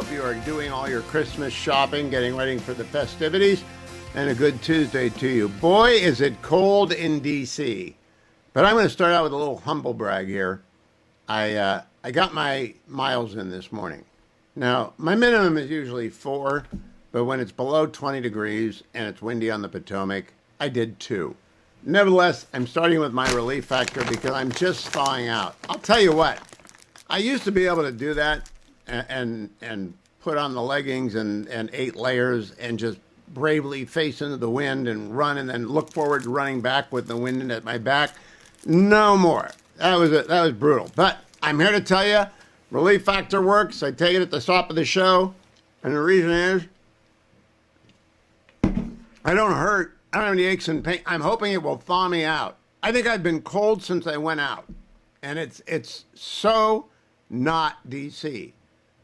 Hope you are doing all your Christmas shopping, getting ready for the festivities, and a good Tuesday to you. Boy, is it cold in D.C. But I'm going to start out with a little humble brag here. I got my miles in this morning. Now, my minimum is usually 4, but when it's below 20 degrees and it's windy on the Potomac, I did 2. Nevertheless, I'm starting with my relief factor because I'm just thawing out. I'll tell you what, I used to be able to do that and put on the leggings and 8 layers and just bravely face into the wind and run and then look forward to running back with the wind at my back. No more. That was brutal. But I'm here to tell you, relief factor works. I take it at the top of the show, and the reason is I don't hurt. I don't have any aches and pain. I'm hoping it will thaw me out. I think I've been cold since I went out, and it's so not D.C.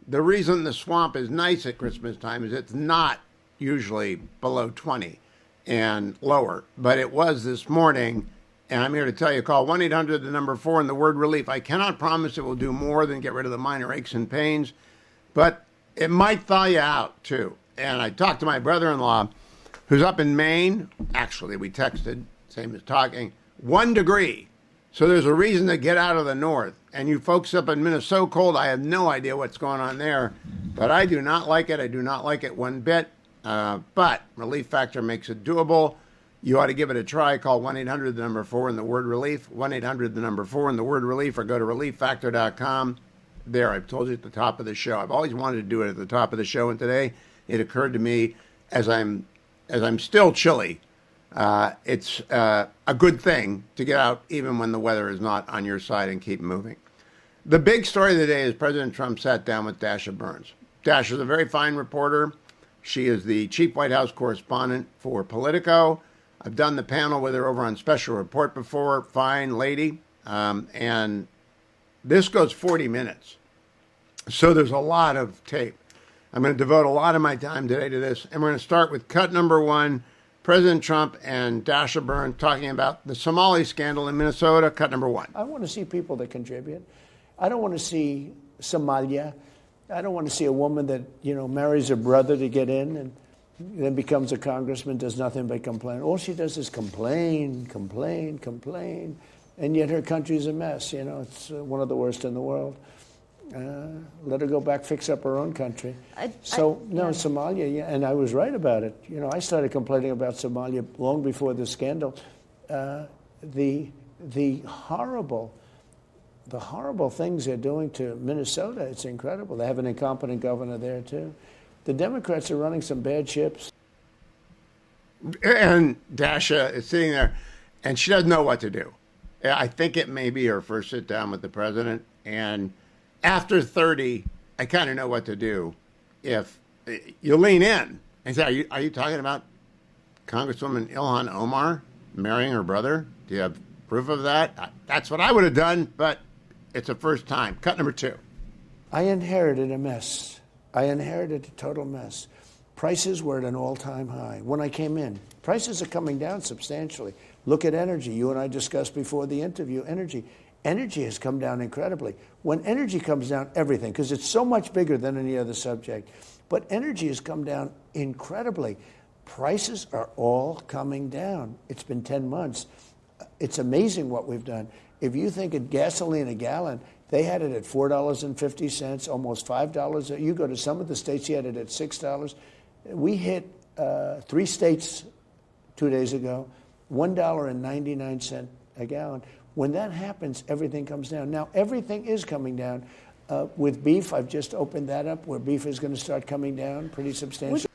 The reason the swamp is nice at Christmas time is it's not usually below 20 and lower, but it was this morning, and I'm here to tell you, call 1-800, the number 4, and the word relief. I cannot promise it will do more than get rid of the minor aches and pains, but it might thaw you out, too. And I talked to my brother-in-law, who's up in Maine. Actually, we texted, same as talking, 1 degree. So there's a reason to get out of the north. And you folks up in Minnesota cold, I have no idea what's going on there. But I do not like it. I do not like it one bit. But relief factor makes it doable. You ought to give it a try. Call 1-800, the number 4, and the word relief. 1-800, the number 4, and the word relief, or go to relieffactor.com. There, I've told you at the top of the show. I've always wanted to do it at the top of the show, and today it occurred to me as I'm still chilly, it's a good thing to get out even when the weather is not on your side and keep moving. The big story of the day is President Trump sat down with Dasha Burns. Dasha is a very fine reporter. She is the chief White House correspondent for Politico. I've done the panel with her over on Special Report before. Fine lady. And this goes 40 minutes. So there's a lot of tape. I'm going to devote a lot of my time today to this, and we're going to start with cut number 1, President Trump and Dasha Burns talking about the Somali scandal in Minnesota, cut number 1. I want to see people that contribute. I don't want to see Somalia. I don't want to see a woman that, marries her brother to get in and then becomes a congressman, does nothing but complain. All she does is complain, and yet her country's a mess. It's one of the worst in the world. Let her go back, fix up her own country. Somalia, yeah, and I was right about it. I started complaining about Somalia long before the scandal. The horrible things they're doing to Minnesota, it's incredible. They have an incompetent governor there, too. The Democrats are running some bad ships. And Dasha is sitting there, and she doesn't know what to do. I think it may be her first sit down with the president, and after 30, I kind of know what to do. If you lean in and say, are you talking about Congresswoman Ilhan Omar marrying her brother? Do you have proof of that? That's what I would have done, but it's a first time. Cut number 2. I inherited a mess. I inherited a total mess. Prices were at an all-time high when I came in. Prices are coming down substantially. Look at energy. You and I discussed before the interview, energy. Energy has come down incredibly. When energy comes down, everything, because it's so much bigger than any other subject, but energy has come down incredibly. Prices are all coming down. It's been 10 months. It's amazing what we've done. If you think of gasoline a gallon, they had it at $4.50, almost $5. You go to some of the states, you had it at $6. We hit 3 states 2 days ago, $1.99 a gallon. When that happens, everything comes down. Now, everything is coming down. With beef, I've just opened that up, where beef is going to start coming down pretty substantially.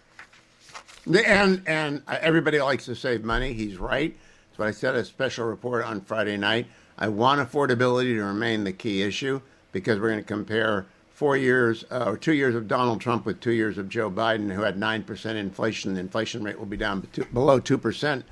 And everybody likes to save money. He's right. That's what I said at a Special Report on Friday night. I want affordability to remain the key issue because we're going to compare 4 years or 2 years of Donald Trump with 2 years of Joe Biden, who had 9% inflation. The inflation rate will be down below 2%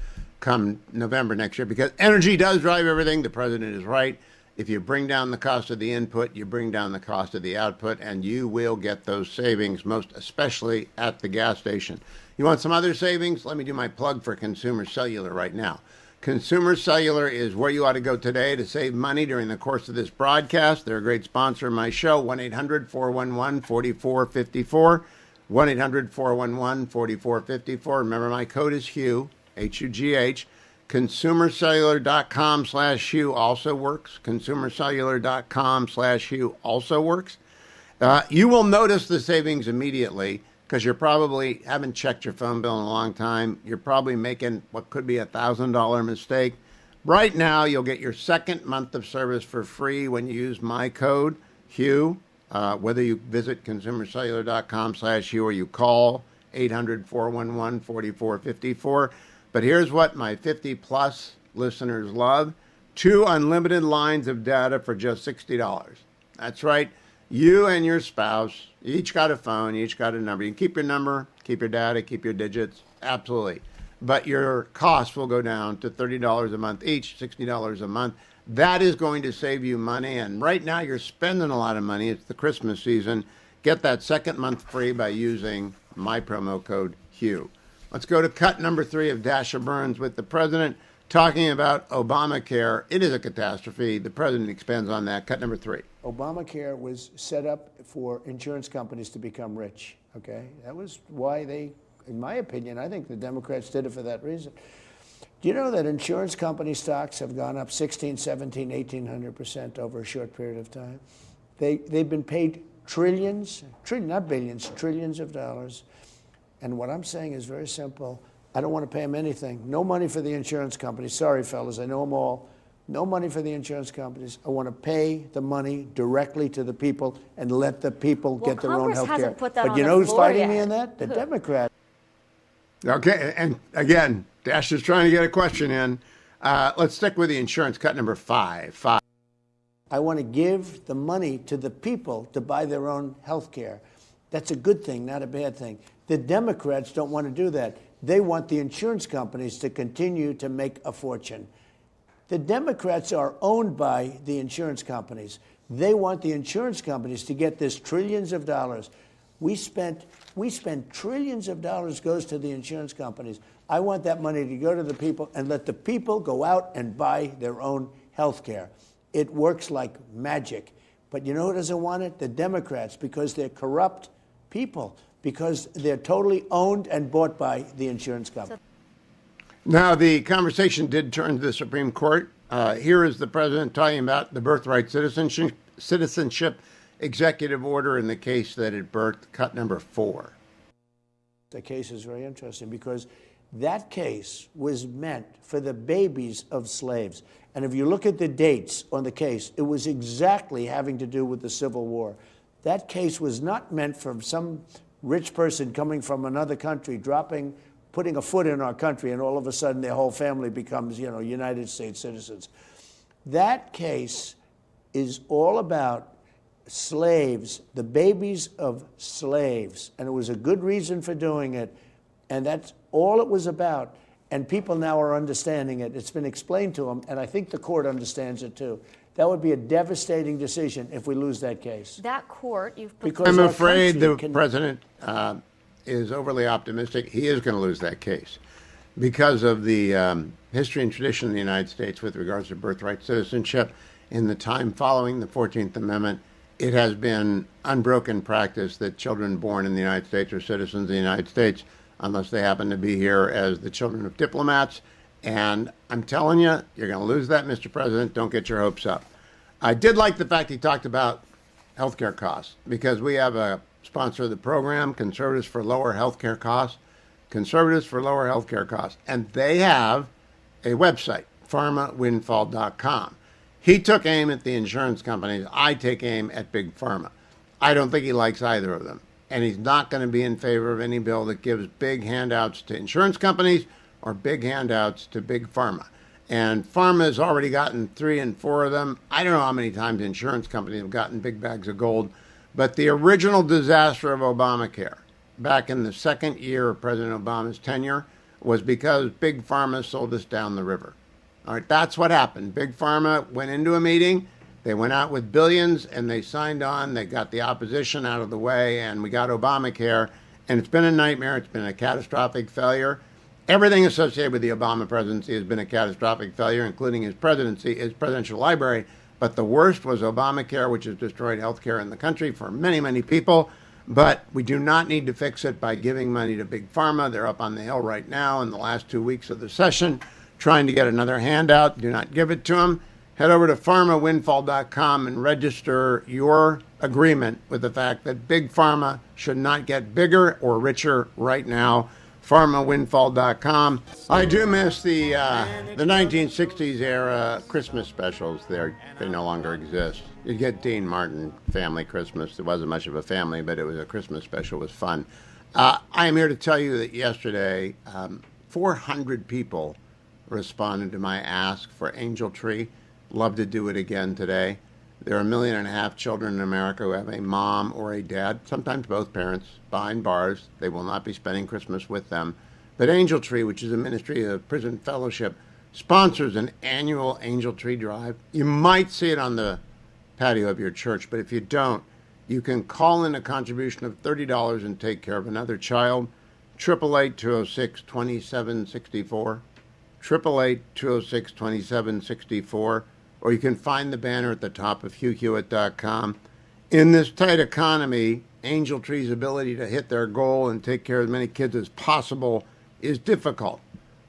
come November next year, because energy does drive everything. The president is right. If you bring down the cost of the input, you bring down the cost of the output, and you will get those savings, most especially at the gas station. You want some other savings? Let me do my plug for Consumer Cellular right now. Consumer Cellular is where you ought to go today to save money during the course of this broadcast. They're a great sponsor of my show, 1-800-411-4454, 1-800-411-4454. Remember, my code is Hugh, H-U-G-H. ConsumerCellular.com/Hugh also works. ConsumerCellular.com/Hugh also works. You will notice the savings immediately because you probably haven't checked your phone bill in a long time. You're probably making what could be $1,000 mistake. Right now, you'll get your second month of service for free when you use my code, Hugh, whether you visit ConsumerCellular.com/Hugh or you call 800-411-4454. But here's what my 50-plus listeners love. 2 unlimited lines of data for just $60. That's right. You and your spouse, you each got a phone, you each got a number. You can keep your number, keep your data, keep your digits. Absolutely. But your cost will go down to $30 a month each, $60 a month. That is going to save you money. And right now you're spending a lot of money. It's the Christmas season. Get that second month free by using my promo code Hugh. Let's go to cut number 3 of Dasha Burns with the president talking about Obamacare. It is a catastrophe. The president expands on that. Cut number 3. Obamacare was set up for insurance companies to become rich, okay? That was why they, in my opinion, I think the Democrats did it for that reason. Do you know that insurance company stocks have gone up 16, 17, 1,800% over a short period of time? They've been paid trillions, not billions, trillions of dollars. And what I'm saying is very simple. I don't want to pay them anything. No money for the insurance companies. Sorry, fellas, I know them all. No money for the insurance companies. I want to pay the money directly to the people and let the people get their own health care. But you know who's fighting me on that? The Democrats. Okay, and again, Dash is trying to get a question in. Let's stick with the insurance. Cut number 5. I want to give the money to the people to buy their own health care. That's a good thing, not a bad thing. The Democrats don't want to do that. They want the insurance companies to continue to make a fortune. The Democrats are owned by the insurance companies. They want the insurance companies to get this trillions of dollars. We spent trillions of dollars goes to the insurance companies. I want that money to go to the people and let the people go out and buy their own health care. It works like magic. But you know who doesn't want it? The Democrats, because they're corrupt people, because they're totally owned and bought by the insurance company. Now, the conversation did turn to the Supreme Court. Here is the president talking about the birthright citizenship executive order in the case that it birthed. Cut number 4. The case is very interesting because that case was meant for the babies of slaves. And if you look at the dates on the case, it was exactly having to do with the Civil War. That case was not meant for some rich person coming from another country, putting a foot in our country, and all of a sudden their whole family becomes, United States citizens. That case is all about slaves, the babies of slaves, and it was a good reason for doing it, and that's all it was about. And people now are understanding it. It's been explained to them, and I think the court understands it too. That would be a devastating decision if we lose that case. That court, you've put because I'm afraid the president is overly optimistic. He is going to lose that case because of the history and tradition in the United States with regards to birthright citizenship. In the time following the 14th Amendment, it has been unbroken practice that children born in the United States are citizens of the United States unless they happen to be here as the children of diplomats. And I'm telling you, you're going to lose that, Mr. President. Don't get your hopes up. I did like the fact he talked about healthcare costs because we have a sponsor of the program, Conservatives for Lower Healthcare Costs, Conservatives for Lower Healthcare Costs. And they have a website, pharmawindfall.com. He took aim at the insurance companies. I take aim at Big Pharma. I don't think he likes either of them. And he's not going to be in favor of any bill that gives big handouts to insurance companies or big handouts to Big Pharma. And Pharma has already gotten 3 and 4 of them. I don't know how many times insurance companies have gotten big bags of gold. But the original disaster of Obamacare, back in the second year of President Obama's tenure, was because Big Pharma sold us down the river. All right, that's what happened. Big Pharma went into a meeting. They went out with billions, and they signed on. They got the opposition out of the way, and we got Obamacare. And it's been a nightmare. It's been a catastrophic failure. Everything associated with the Obama presidency has been a catastrophic failure, including his presidency, his presidential library. But the worst was Obamacare, which has destroyed health care in the country for many, many people. But we do not need to fix it by giving money to Big Pharma. They're up on the Hill right now in the last 2 weeks of the session trying to get another handout. Do not give it to them. Head over to pharmawindfall.com and register your agreement with the fact that Big Pharma should not get bigger or richer right now. pharmawindfall.com. I do miss the 1960s era Christmas specials. They no longer exist. You get Dean Martin Family Christmas. It wasn't much of a family, but it was a Christmas special. It was fun. I am here to tell you that yesterday, 400 people responded to my ask for Angel Tree. Love to do it again today. There are 1.5 million children in America who have a mom or a dad, sometimes both parents, behind bars. They will not be spending Christmas with them. But Angel Tree, which is a ministry of prison fellowship, sponsors an annual Angel Tree drive. You might see it on the patio of your church, but if you don't, you can call in a contribution of $30 and take care of another child. 888-206-2764. 888-206-2764. Or you can find the banner at the top of HughHewitt.com. In this tight economy, Angel Tree's ability to hit their goal and take care of as many kids as possible is difficult.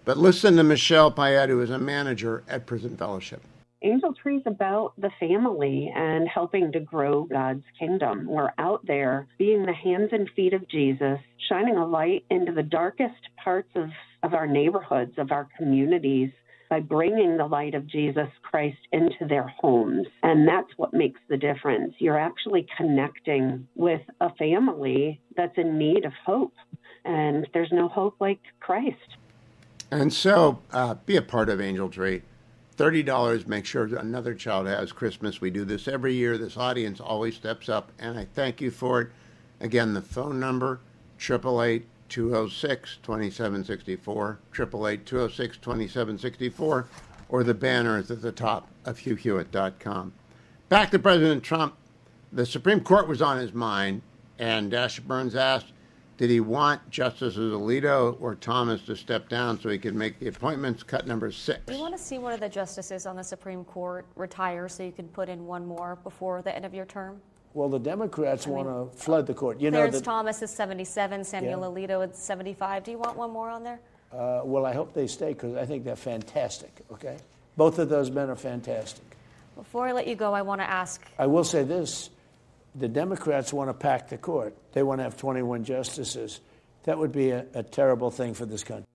But listen to Michelle Payette, who is a manager at Prison Fellowship. Angel Tree is about the family and helping to grow God's kingdom. We're out there being the hands and feet of Jesus, shining a light into the darkest parts of our neighborhoods, of our communities, by bringing the light of Jesus Christ into their homes. And that's what makes the difference. You're actually connecting with a family that's in need of hope. And there's no hope like Christ. And so be a part of Angel Tree. $30, make sure another child has Christmas. We do this every year. This audience always steps up, and I thank you for it. Again, the phone number, 888-206-2764, 888-206-2764, or the banner is at the top of HughHewitt.com. Back to President Trump. The Supreme Court was on his mind, and Dasha Burns asked, did he want Justices Alito or Thomas to step down so he could make the appointments? Cut number 6. You want to see one of the justices on the Supreme Court retire so you can put in one more before the end of your term? Well, the Democrats want to flood the court. You know, Clarence Thomas is 77, Samuel Alito is 75. Do you want one more on there? Well, I hope they stay because I think they're fantastic, okay? Both of those men are fantastic. Before I let you go, I want to ask. I will say this. The Democrats want to pack the court. They want to have 21 justices. That would be a terrible thing for this country.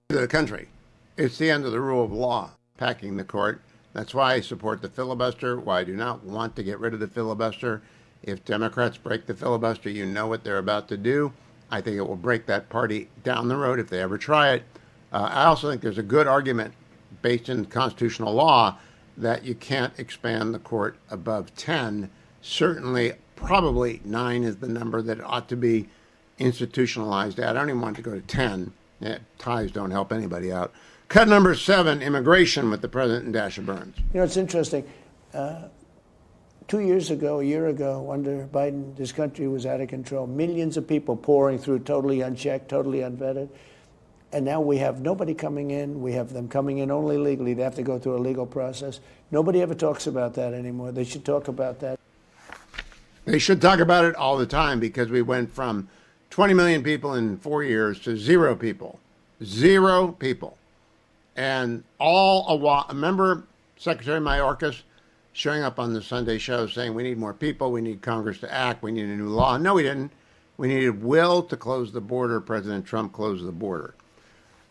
The country. It's the end of the rule of law, packing the court. That's why I support the filibuster, why I do not want to get rid of the filibuster. If Democrats break the filibuster, you know what they're about to do. I think it will break that party down the road if they ever try it. I also think there's a good argument based in constitutional law that you can't expand the court above 10. Certainly, probably 9 is the number that ought to be institutionalized at. I don't even want to go to 10. Ties don't help anybody out. Cut number 7, immigration with the president and Dasha Burns. You know, it's interesting. 2 years ago, a year ago, under Biden, this country was out of control. Millions of people pouring through, totally unchecked, totally unvetted. And now we have nobody coming in. We have them coming in only legally. They have to go through a legal process. Nobody ever talks about that anymore. They should talk about that. They should talk about it all the time because we went from 20 million people in 4 years to 0 people. 0 people. And all a while, remember Secretary Mayorkas showing up on the Sunday show saying we need more people, we need Congress to act, we need a new law. No, we didn't. We needed will to close the border. President Trump closed the border.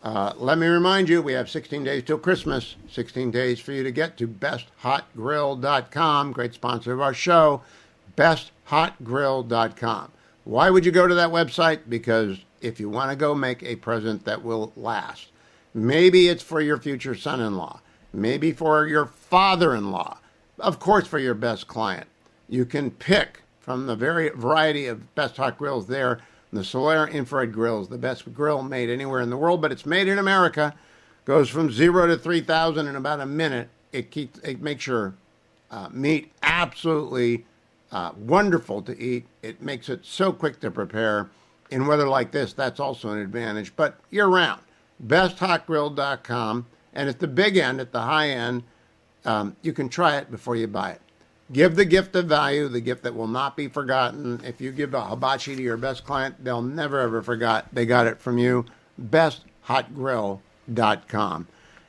Let me remind you, we have 16 days till Christmas, 16 days for you to get to besthotgrill.com, great sponsor of our show. besthotgrill.com. Why would you go to that website? Because if you want to go make a present that will last, maybe it's for your future son-in-law, maybe for your father-in-law, of course for your best client. You can pick from the variety of Best Hot Grills there, the Solaire infrared grills, the best grill made anywhere in the world, but it's made in America, goes from 0 to 3,000 in about a minute. It makes your meat absolutely wonderful to eat. It makes it so quick to prepare. in weather like this, that's also an advantage. But year-round, besthotgrill.com. And at the big end, at the high end, you can try it before you buy it. Give the gift of value, the gift that will not be forgotten. If you give a hibachi to your best client, they'll never, ever forget they got it from you. besthotgrill.com.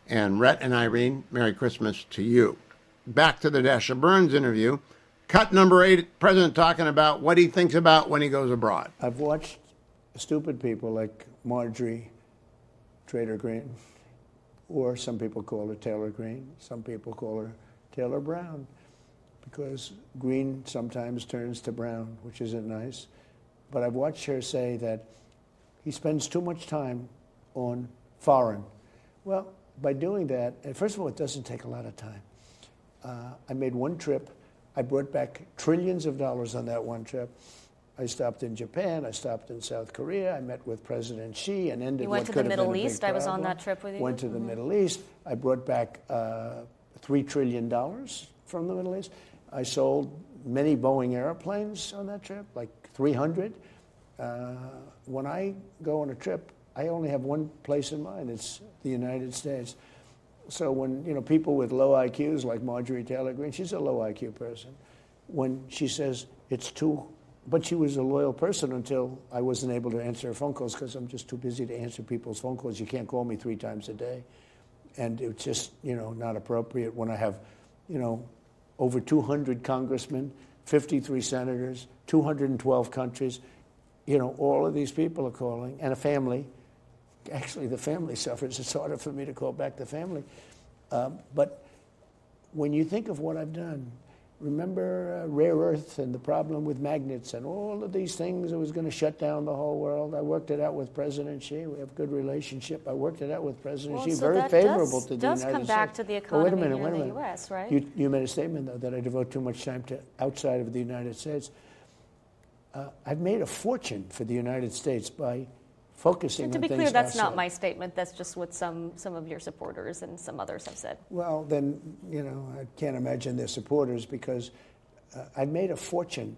And Rhett and Irene, Merry Christmas to you. Back to the Dasha Burns interview. Cut number 8, President talking about what he thinks about when he goes abroad. I've watched stupid people like Marjorie Trader Green, or some people call her Taylor Green, some people call her Taylor Brown, because green sometimes turns to brown, which isn't nice. But I've watched her say that he spends too much time on foreign. Well, by doing that, and first of all, it doesn't take a lot of time. I made one trip. I brought back trillions of dollars on that one trip. I stopped in Japan. I stopped in South Korea. I met with President Xi and ended what could have been a big problem. You went to the Middle East. I was on that trip with you. Went to the Middle East. I brought back $3 trillion from the Middle East. I sold many Boeing airplanes on that trip, like 300. When I go on a trip, I only have one place in mind. It's the United States. So when people with low IQs like Marjorie Taylor Greene, she's a low IQ person. When she says it's too, but she was a loyal person until I wasn't able to answer her phone calls because I'm just too busy to answer people's phone calls. You can't call me 3 times a day, and it's just not appropriate when I have over 200 congressmen, 53 senators, 212 countries. All of these people are calling, and a family. Actually, the family suffers. It's harder for me to call back the family. But when you think of what I've done, remember rare earth and the problem with magnets and all of these things that was going to shut down the whole world. I worked it out with President Xi. We have a good relationship. I worked it out with President Xi. So very favorable to the United States. Does come back to the economy wait a minute. in the U.S., right? You made a statement, though, that I devote too much time to outside of the United States. I've made a fortune for the United States by focusing on things outside. To be clear, that's not my statement. That's just what some of your supporters and some others have said. Well, then, I can't imagine their supporters because I made a fortune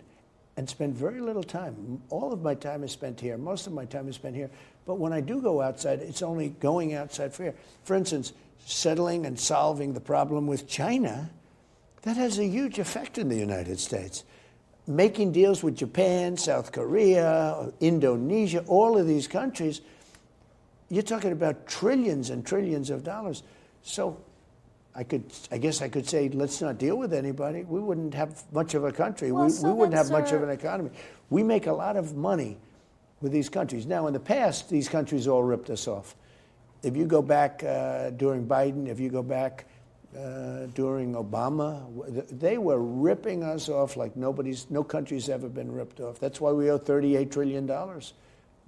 and spend very little time. All of my time is spent here. Most of my time is spent here. But when I do go outside, it's only going outside for here. For instance, settling and solving the problem with China, that has a huge effect in the United States. Making deals with Japan, South Korea, Indonesia, all of these countries, you're talking about trillions and trillions of dollars. So I guess I could say, let's not deal with anybody. We wouldn't have much of a country. Well, we wouldn't have much of an economy. We make a lot of money with these countries. Now, in the past, these countries all ripped us off. If you go back during Biden, if you go back during Obama, they were ripping us off like no country's ever been ripped off. That's why we owe $38 trillion. I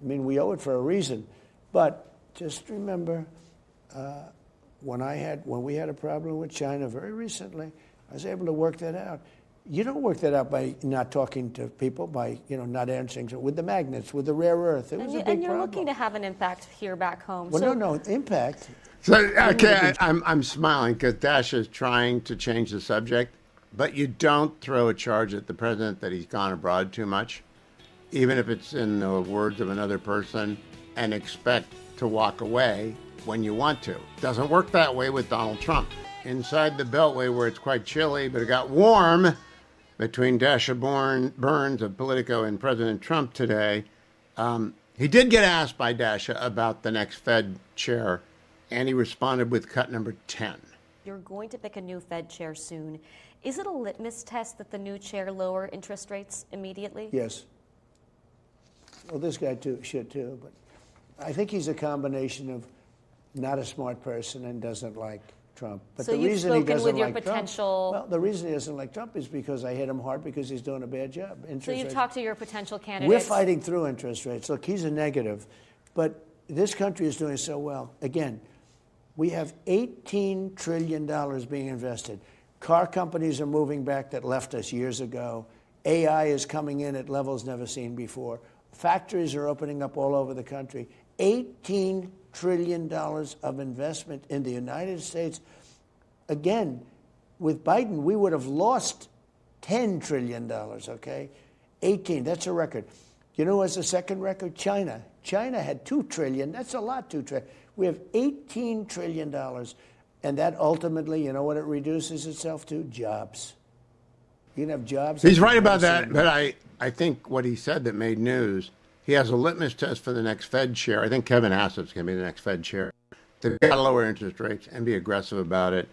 mean, we owe it for a reason. But just remember, when we had a problem with China very recently, I was able to work that out. You don't work that out by not talking to people, by not answering with the magnets, with the rare earth. It was a big problem. And you're looking to have an impact here back home. Well, no impact. So, okay, I'm smiling because Dasha is trying to change the subject, but you don't throw a charge at the president that he's gone abroad too much, even if it's in the words of another person, and expect to walk away when you want to. Doesn't work that way with Donald Trump. Inside the Beltway, where it's quite chilly, but it got warm between Dasha Burns of Politico and President Trump today. He did get asked by Dasha about the next Fed chair, and he responded with cut number 10. You're going to pick a new Fed chair soon. Is it a litmus test that the new chair lower interest rates immediately? Yes. Well, this guy should too, but I think he's a combination of not a smart person and doesn't like Trump. But so the you've reason spoken he doesn't with your like potential... Trump, well, the reason he doesn't like Trump is because I hit him hard because he's doing a bad job. So you've talked to your potential candidates. We're fighting through interest rates. Look, he's a negative, but this country is doing so well. Again, we have $18 trillion being invested. Car companies are moving back that left us years ago. AI is coming in at levels never seen before. Factories are opening up all over the country. $18 trillion of investment in the United States. Again, with Biden, we would have lost $10 trillion, okay? 18, that's a record. You know who has the second record? China. China had $2 trillion. That's a lot, $2 trillion. We have $18 trillion. And that ultimately, you know what it reduces itself to? Jobs. You can have jobs. He's right about that, but I think what he said that made news, he has a litmus test for the next Fed chair. I think Kevin Hassett's going to be the next Fed chair. They've got to lower interest rates and be aggressive about it.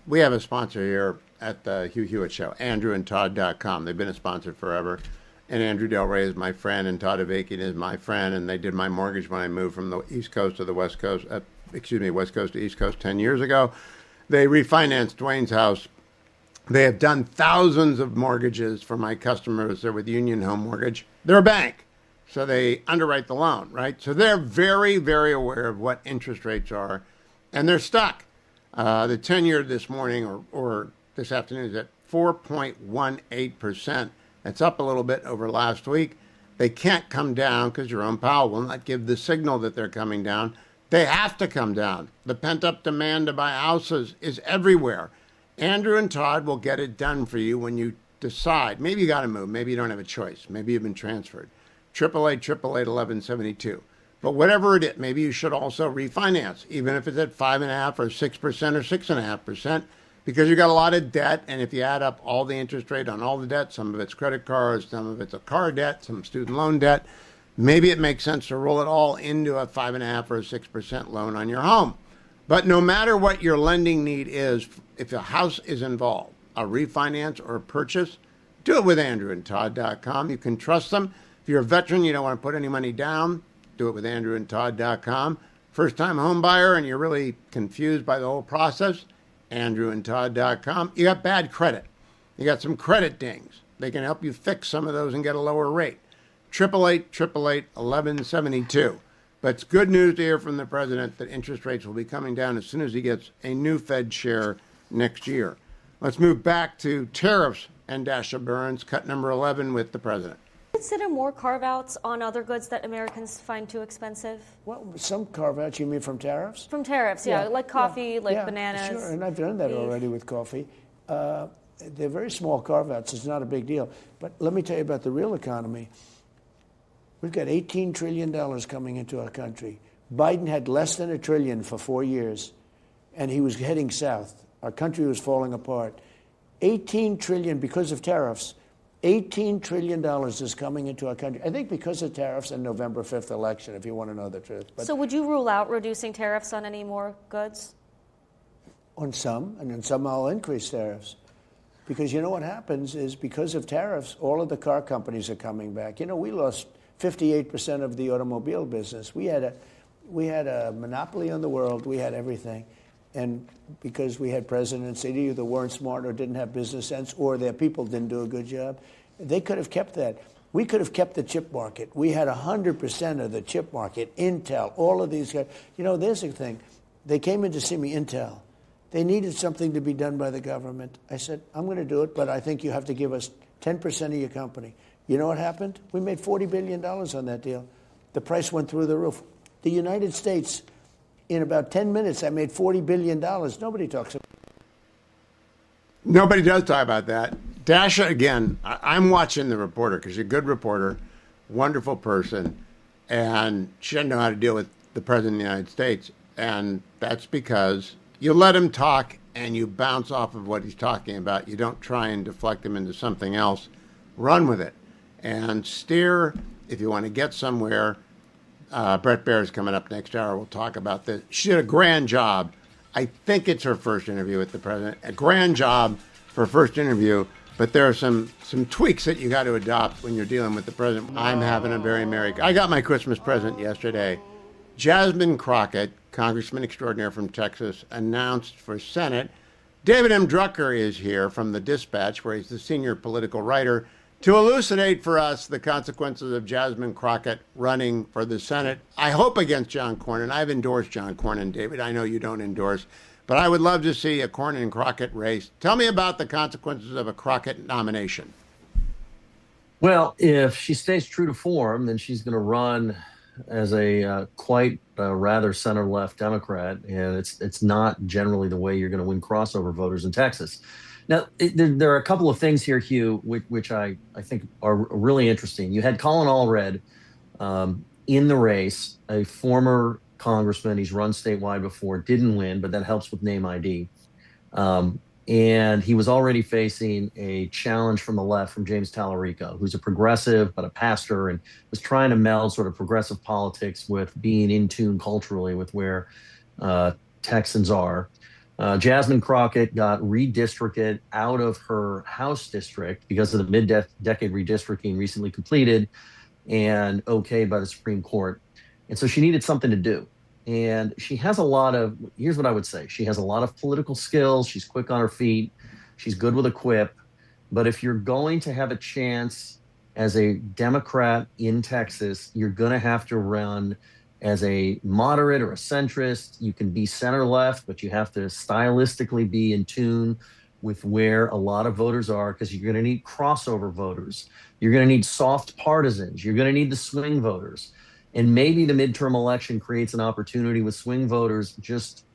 We have a sponsor here at the Hugh Hewitt Show, andrewandtodd.com. They've been a sponsor forever. And Andrew Del Rey is my friend, and Todd Avakian is my friend, and they did my mortgage when I moved from the East Coast to the West Coast, West Coast to East Coast 10 years ago. They refinanced Dwayne's house. They have done thousands of mortgages for my customers. They're with Union Home Mortgage. They're a bank, so they underwrite the loan, right? So they're very, very aware of what interest rates are, and they're stuck. The 10-year this morning or this afternoon is at 4.18%. It's up a little bit over last week. They can't come down because Jerome Powell will not give the signal that they're coming down. They have to come down. The pent-up demand to buy houses is everywhere. Andrew and Todd will get it done for you when you decide. Maybe you got to move. Maybe you don't have a choice. Maybe you've been transferred. 888-888-1172. But whatever it is, maybe you should also refinance, even if it's at 5.5% or 6% or 6.5%, because you got a lot of debt. And if you add up all the interest rate on all the debt, some of it's credit cards, some of it's a car debt, some student loan debt, maybe it makes sense to roll it all into a 5.5% or 6% loan on your home. But no matter what your lending need is, if a house is involved, a refinance or a purchase, do it with andrewandtodd.com. You can trust them. If you're a veteran, you don't want to put any money down, do it with andrewandtodd.com. First-time home buyer and you're really confused by the whole process, andrewandtodd.com. You got bad credit. You got some credit dings. They can help you fix some of those and get a lower rate. 888-888-1172. But it's good news to hear from the president that interest rates will be coming down as soon as he gets a new Fed chair next year. Let's move back to tariffs and Dasha Burns, cut number 11 with the president. Consider more carve-outs on other goods that Americans find too expensive? Well, some carve-outs, you mean from tariffs? From tariffs, yeah. Like coffee, like bananas. Sure, and I've done that already with coffee. They're very small carve-outs. It's not a big deal. But let me tell you about the real economy. We've got $18 trillion coming into our country. Biden had less than $1 trillion for 4 years, and he was heading south. Our country was falling apart. $18 trillion because of tariffs. $18 trillion is coming into our country. I think because of tariffs and November 5th election, if you want to know the truth. But so would you rule out reducing tariffs on any more goods? On some, and on some I'll increase tariffs. Because you know what happens is because of tariffs, all of the car companies are coming back. You know, we lost 58% of the automobile business. We had a monopoly on the world. We had everything. And because we had presidents that either weren't smart or didn't have business sense or their people didn't do a good job, they could have kept that. We could have kept the chip market. We had 100% of the chip market, Intel, all of these guys. You know, there's a thing. They came in to see me, Intel. They needed something to be done by the government. I said, I'm going to do it, but I think you have to give us 10% of your company. You know what happened? We made $40 billion on that deal. The price went through the roof. The United States, in about 10 minutes, I made $40 billion. Nobody talks about it. Nobody does talk about that. Dasha, again, I'm watching the reporter because you're a good reporter, wonderful person, and she doesn't know how to deal with the President of the United States. And that's because you let him talk and you bounce off of what he's talking about. You don't try and deflect him into something else. Run with it. And steer, if you want to get somewhere. Brett Baer is coming up next hour. We'll talk about this. She did a grand job. I think it's her first interview with the president. A grand job for a first interview, but there are some tweaks that you got to adopt when you're dealing with the president. I'm having a very merry... I got my Christmas present yesterday. Jasmine Crockett, Congressman extraordinaire from Texas, announced for Senate. David M. Drucker is here from the Dispatch, where he's the senior political writer, to elucidate for us the consequences of Jasmine Crockett running for the Senate, I hope against John Cornyn. I've endorsed John Cornyn, David. I know you don't endorse, but I would love to see a Cornyn-Crockett race. Tell me about the consequences of a Crockett nomination. Well, if she stays true to form, then she's going to run as a quite rather center-left Democrat, and it's not generally the way you're going to win crossover voters in Texas. Now, there are a couple of things here, Hugh, which I think are really interesting. You had Colin Allred in the race, a former congressman. He's run statewide before, didn't win, but that helps with name ID. Um, and he was already facing a challenge from the left from James Tallarico, who's a progressive but a pastor, and was trying to meld sort of progressive politics with being in tune culturally with where uh, Texans are. Jasmine Crockett got redistricted out of her House district because of the mid-decade redistricting recently completed and okayed by the Supreme Court. And so she needed something to do. And she has a lot of, here's what I would say, she has a lot of political skills. She's quick on her feet. She's good with a quip. But if you're going to have a chance as a Democrat in Texas, you're going to have to run as a moderate or a centrist. You can be center left, but you have to stylistically be in tune with where a lot of voters are, because you're going to need crossover voters. You're going to need soft partisans. You're going to need the swing voters. And maybe the midterm election creates an opportunity with swing voters just,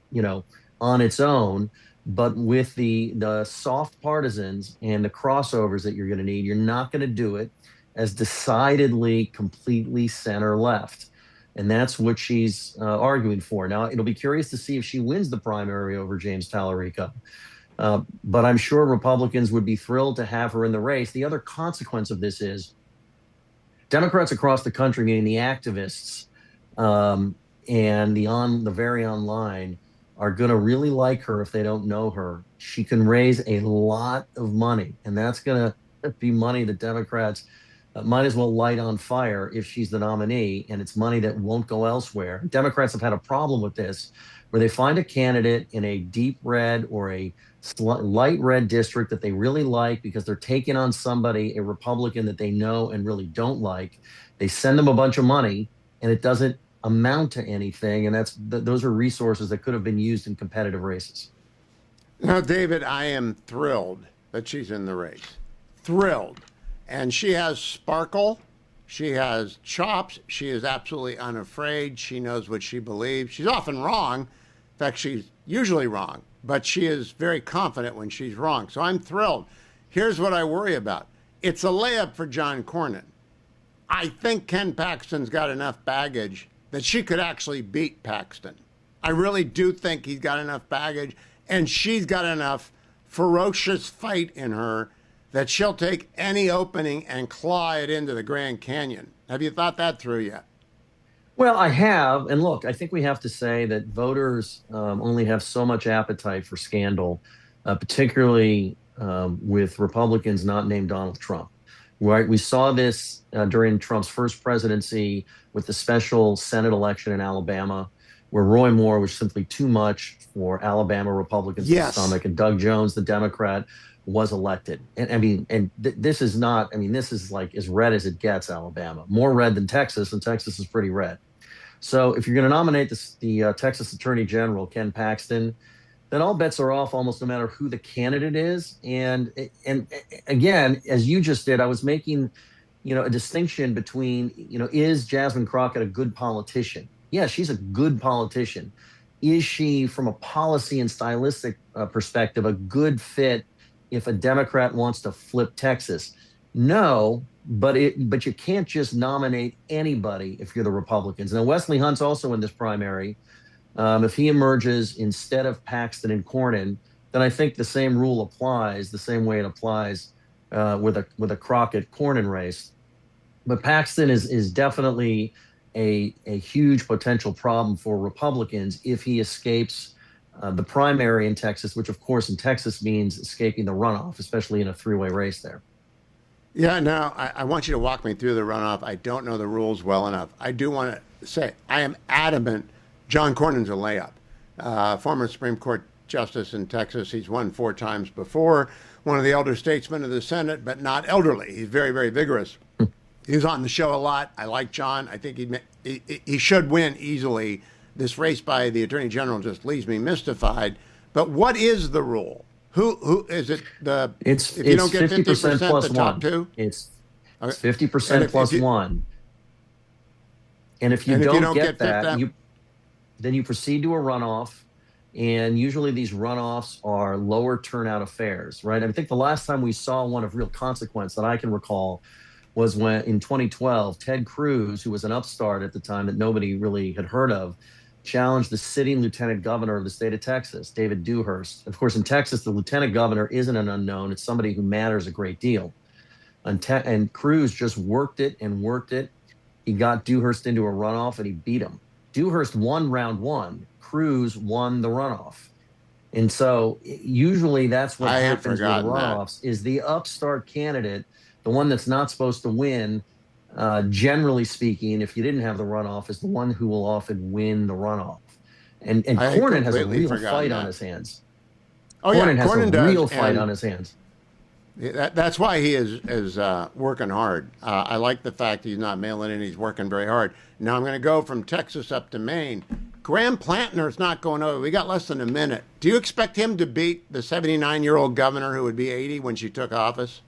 on its own. But with the soft partisans and the crossovers that you're going to need, you're not going to do it as decidedly, completely center left. And that's what she's arguing for. Now, it'll be curious to see if she wins the primary over James Tallarico. But I'm sure Republicans would be thrilled to have her in the race. The other consequence of this is Democrats across the country, meaning the activists and the very online, are going to really like her if they don't know her. She can raise a lot of money, and that's going to be money that Democrats might as well light on fire if she's the nominee, and it's money that won't go elsewhere. Democrats have had a problem with this, where they find a candidate in a deep red or a light red district that they really like because they're taking on somebody, a Republican that they know and really don't like. They send them a bunch of money, and it doesn't amount to anything, and those are resources that could have been used in competitive races. Now, David, I am thrilled that she's in the race. Thrilled. And she has sparkle. She has chops. She is absolutely unafraid. She knows what she believes. She's often wrong. In fact, she's usually wrong. But she is very confident when she's wrong. So I'm thrilled. Here's what I worry about. It's a layup for John Cornyn. I think Ken Paxton's got enough baggage that she could actually beat Paxton. I really do think he's got enough baggage, and she's got enough ferocious fight in her that she'll take any opening and claw it into the Grand Canyon. Have you thought that through yet? Well, I have. And look, I think we have to say that voters only have so much appetite for scandal, particularly with Republicans not named Donald Trump. Right? We saw this during Trump's first presidency with the special Senate election in Alabama, where Roy Moore was simply too much for Alabama Republicans to stomach, and Doug Jones, the Democrat, was elected. And this is not, this is like as red as it gets, Alabama. More red than Texas, and Texas is pretty red. So if you're going to nominate the Texas Attorney General, Ken Paxton, then all bets are off almost no matter who the candidate is. And again, as you just did, I was making, a distinction between, is Jasmine Crockett a good politician? Yeah, she's a good politician. Is she, from a policy and stylistic perspective, a good fit if a Democrat wants to flip Texas? No, but you can't just nominate anybody if you're the Republicans. Now, Wesley Hunt's also in this primary. If he emerges instead of Paxton and Cornyn, then I think the same rule applies, the same way it applies with a Crockett-Cornyn race. But Paxton is definitely a huge potential problem for Republicans if he escapes the primary in Texas, which of course in Texas means escaping the runoff, especially in a three-way race there. Yeah, no, I want you to walk me through the runoff. I don't know the rules well enough. I do want to say I am adamant John Cornyn's a layup. Former Supreme Court Justice in Texas. He's won 4 times before. One of the elder statesmen of the Senate, but not elderly. He's very, very vigorous. He was on the show a lot. I like John. I think he should win easily. This race by the Attorney General just leaves me mystified. But what is the rule? Who is it? If you don't get 50% plus the top one. 2? It's 50% plus 1. And if you don't get that, then you proceed to a runoff. And usually these runoffs are lower turnout affairs, right? I think the last time we saw one of real consequence that I can recall was when in 2012, Ted Cruz, who was an upstart at the time that nobody really had heard of, challenged the sitting lieutenant governor of the state of Texas, David Dewhurst. Of course, in Texas, the lieutenant governor isn't an unknown. It's somebody who matters a great deal. And Cruz just worked it and worked it. He got Dewhurst into a runoff and he beat him. Dewhurst won round one. Cruz won the runoff. And so usually that's what happens with runoffs is the upstart candidate, the one that's not supposed to win, generally speaking, if you didn't have the runoff, is the one who will often win the runoff. And Cornyn has a real fight on his hands. Oh, Cornyn yeah, has Cornyn a real does, fight on his hands. That's why he is working hard. I like the fact he's not mailing in. He's working very hard. Now I'm going to go from Texas up to Maine. Graham Plantner's not going over. We got less than a minute. Do you expect him to beat the 79-year-old governor who would be 80 when she took office?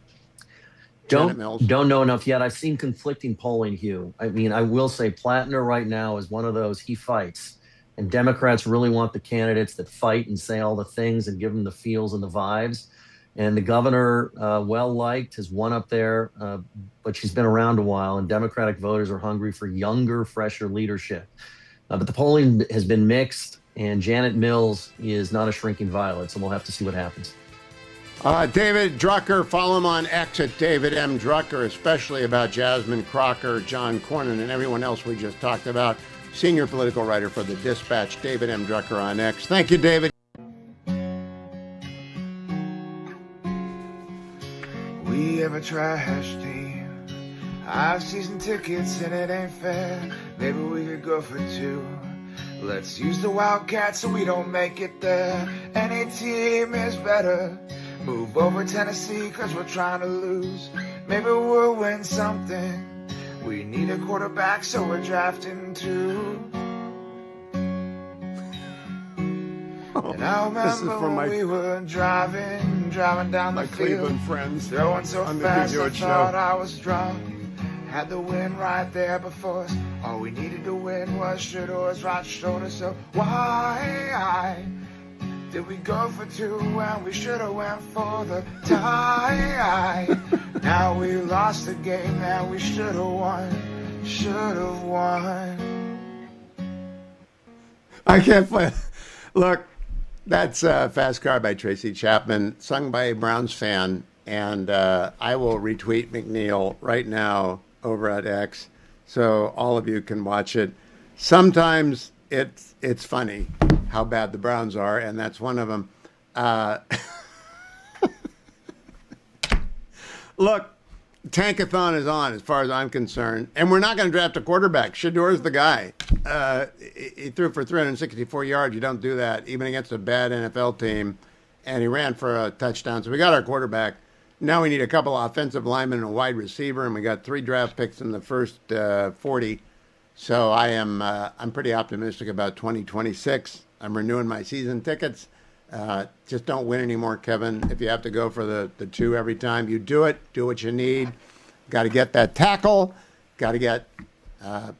Don't know enough yet. I've seen conflicting polling, Hugh. I mean, I will say Plantner right now is one of those, he fights. And Democrats really want the candidates that fight and say all the things and give them the feels and the vibes. And the governor, well-liked, has won up there, but she's been around a while, and Democratic voters are hungry for younger, fresher leadership. But the polling has been mixed, and Janet Mills is not a shrinking violet, so we'll have to see what happens. David Drucker, follow him on X at David M. Drucker, especially about Jasmine Crocker, John Cornyn, and everyone else we just talked about. Senior political writer for The Dispatch, David M. Drucker on X. Thank you, David. We have a trash team. I've season tickets and it ain't fair. Maybe we could go for two. Let's use the Wildcats so we don't make it there. Any team is better. Move over Tennessee cause we're trying to lose. Maybe we'll win something. We need a quarterback so we're drafting two. And I remember when we were driving down the field, Cleveland friends, throwing so fast I thought I was drunk. Had the wind right there before us. All we needed to win was Shador's right shoulder. So why did we go for two when we should have went for the tie? Now we lost the game that we should have won. Should have won. I can't play. Look, that's Fast Car by Tracy Chapman, sung by a Browns fan. And I will retweet McNeil right now over at X so all of you can watch it. Sometimes it's funny how bad the Browns are, and that's one of them. Look, Tankathon is on as far as I'm concerned, and we're not going to draft a quarterback. Shador's the guy. He threw for 364 yards. You don't do that, even against a bad NFL team, and he ran for a touchdown. So we got our quarterback. Now we need a couple of offensive linemen and a wide receiver, and we got 3 draft picks in the first 40. So I'm pretty optimistic about 2026. I'm renewing my season tickets. Just don't win anymore, Kevin. If you have to go for the 2 every time, you do it. Do what you need. Got to get that tackle. Got to get, I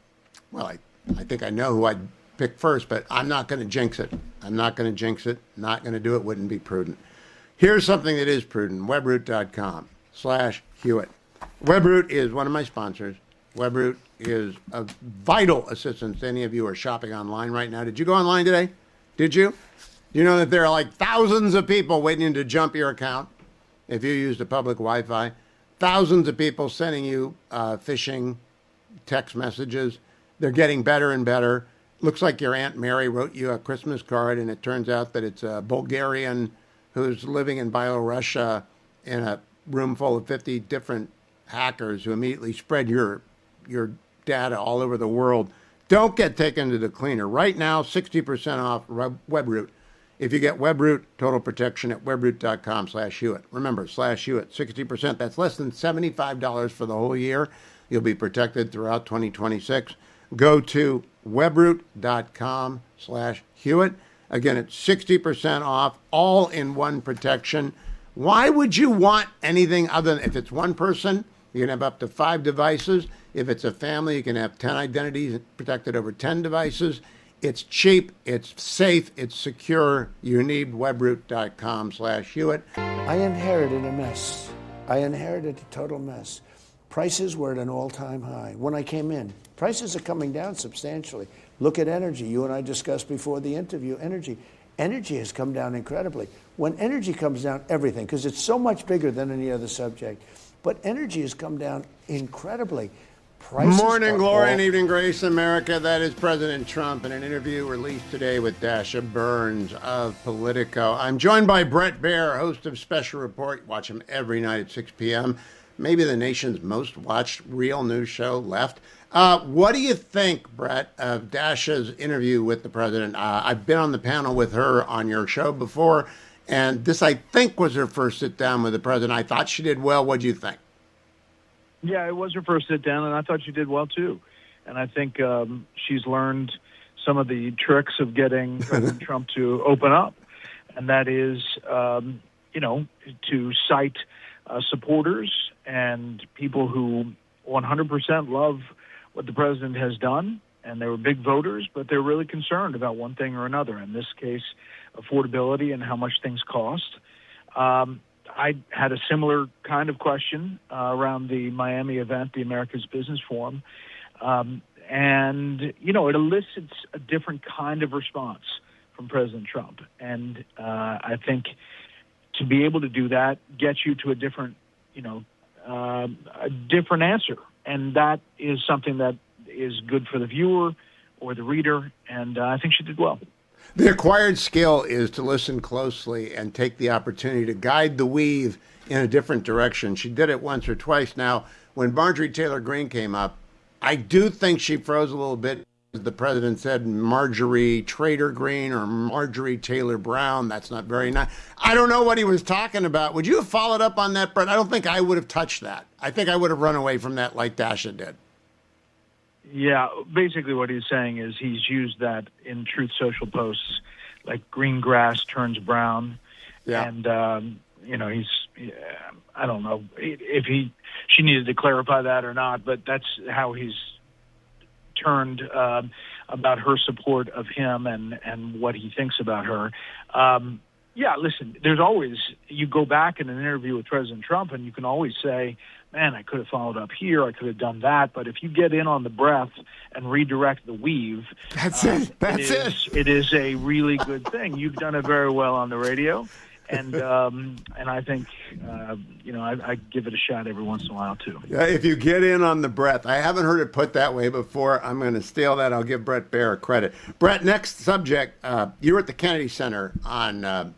think I know who I'd pick first, but I'm not going to jinx it. Not going to do it. Wouldn't be prudent. Here's something that is prudent. Webroot.com/Hewitt. Webroot is one of my sponsors. Webroot is a vital assistance to any of you who are shopping online right now. Did you go online today? Did you? You know that there are like thousands of people waiting to jump your account if you used a public Wi-Fi. Thousands of people sending you phishing text messages. They're getting better and better. Looks like your Aunt Mary wrote you a Christmas card, and it turns out that it's a Bulgarian who's living in Belarus in a room full of 50 different hackers who immediately spread your data all over the world. Don't get taken to the cleaner. Right now, 60% off Webroot. If you get Webroot Total Protection at webroot.com/Hewitt. Remember, /Hewitt, 60%. That's less than $75 for the whole year. You'll be protected throughout 2026. Go to webroot.com/Hewitt. Again, it's 60% off, all in one protection. Why would you want anything other than, if it's one person, you can have up to 5 devices. If it's a family, you can have 10 identities protected over 10 devices. It's cheap, it's safe, it's secure. You need webroot.com/Hewitt. I inherited a mess. I inherited a total mess. Prices were at an all-time high. When I came in, prices are coming down substantially. Look at energy. You and I discussed before the interview, energy. Energy has come down incredibly. When energy comes down, everything, because it's so much bigger than any other subject, but energy has come down incredibly. Morning glory and evening grace, America. That is President Trump in an interview released today with Dasha Burns of Politico. I'm joined by Bret Baier, host of Special Report. Watch him every night at 6 p.m. Maybe the nation's most watched real news show left. What do you think, Bret, of Dasha's interview with the president? I've been on the panel with her on your show before, and this, I think, was her first sit down with the president. I thought she did well. What do you think? Yeah, it was her first sit down, and I thought she did well too. And I think she's learned some of the tricks of getting President Trump to open up, and that is, to cite supporters and people who 100% love what the president has done, and they were big voters, but they're really concerned about one thing or another. In this case, affordability and how much things cost. I had a similar kind of question around the Miami event, the America's Business Forum. And, it elicits a different kind of response from President Trump. And I think to be able to do that gets you to a different answer. And that is something that is good for the viewer or the reader. And I think she did well. The acquired skill is to listen closely and take the opportunity to guide the weave in a different direction. She did it once or twice now. When Marjorie Taylor Greene came up, I do think she froze a little bit. The president said Marjorie Trader Greene or Marjorie Taylor Brown. That's not very nice. I don't know what he was talking about. Would you have followed up on that, Bret? I don't think I would have touched that. I think I would have run away from that like Dasha did. Yeah, basically what he's saying is he's used that in Truth Social posts, like green grass turns brown. Yeah. And, I don't know if she needed to clarify that or not, but that's how he's turned about her support of him and what he thinks about her. Listen, there's always, you go back in an interview with President Trump and you can always say, man, I could have followed up here, I could have done that. But if you get in on the breath and redirect the weave, it is a really good thing. You've done it very well on the radio. And I think, I give it a shot every once in a while, too. Yeah, if you get in on the breath. I haven't heard it put that way before. I'm going to steal that. I'll give Bret Baier credit. Bret, next subject. You were at the Kennedy Center on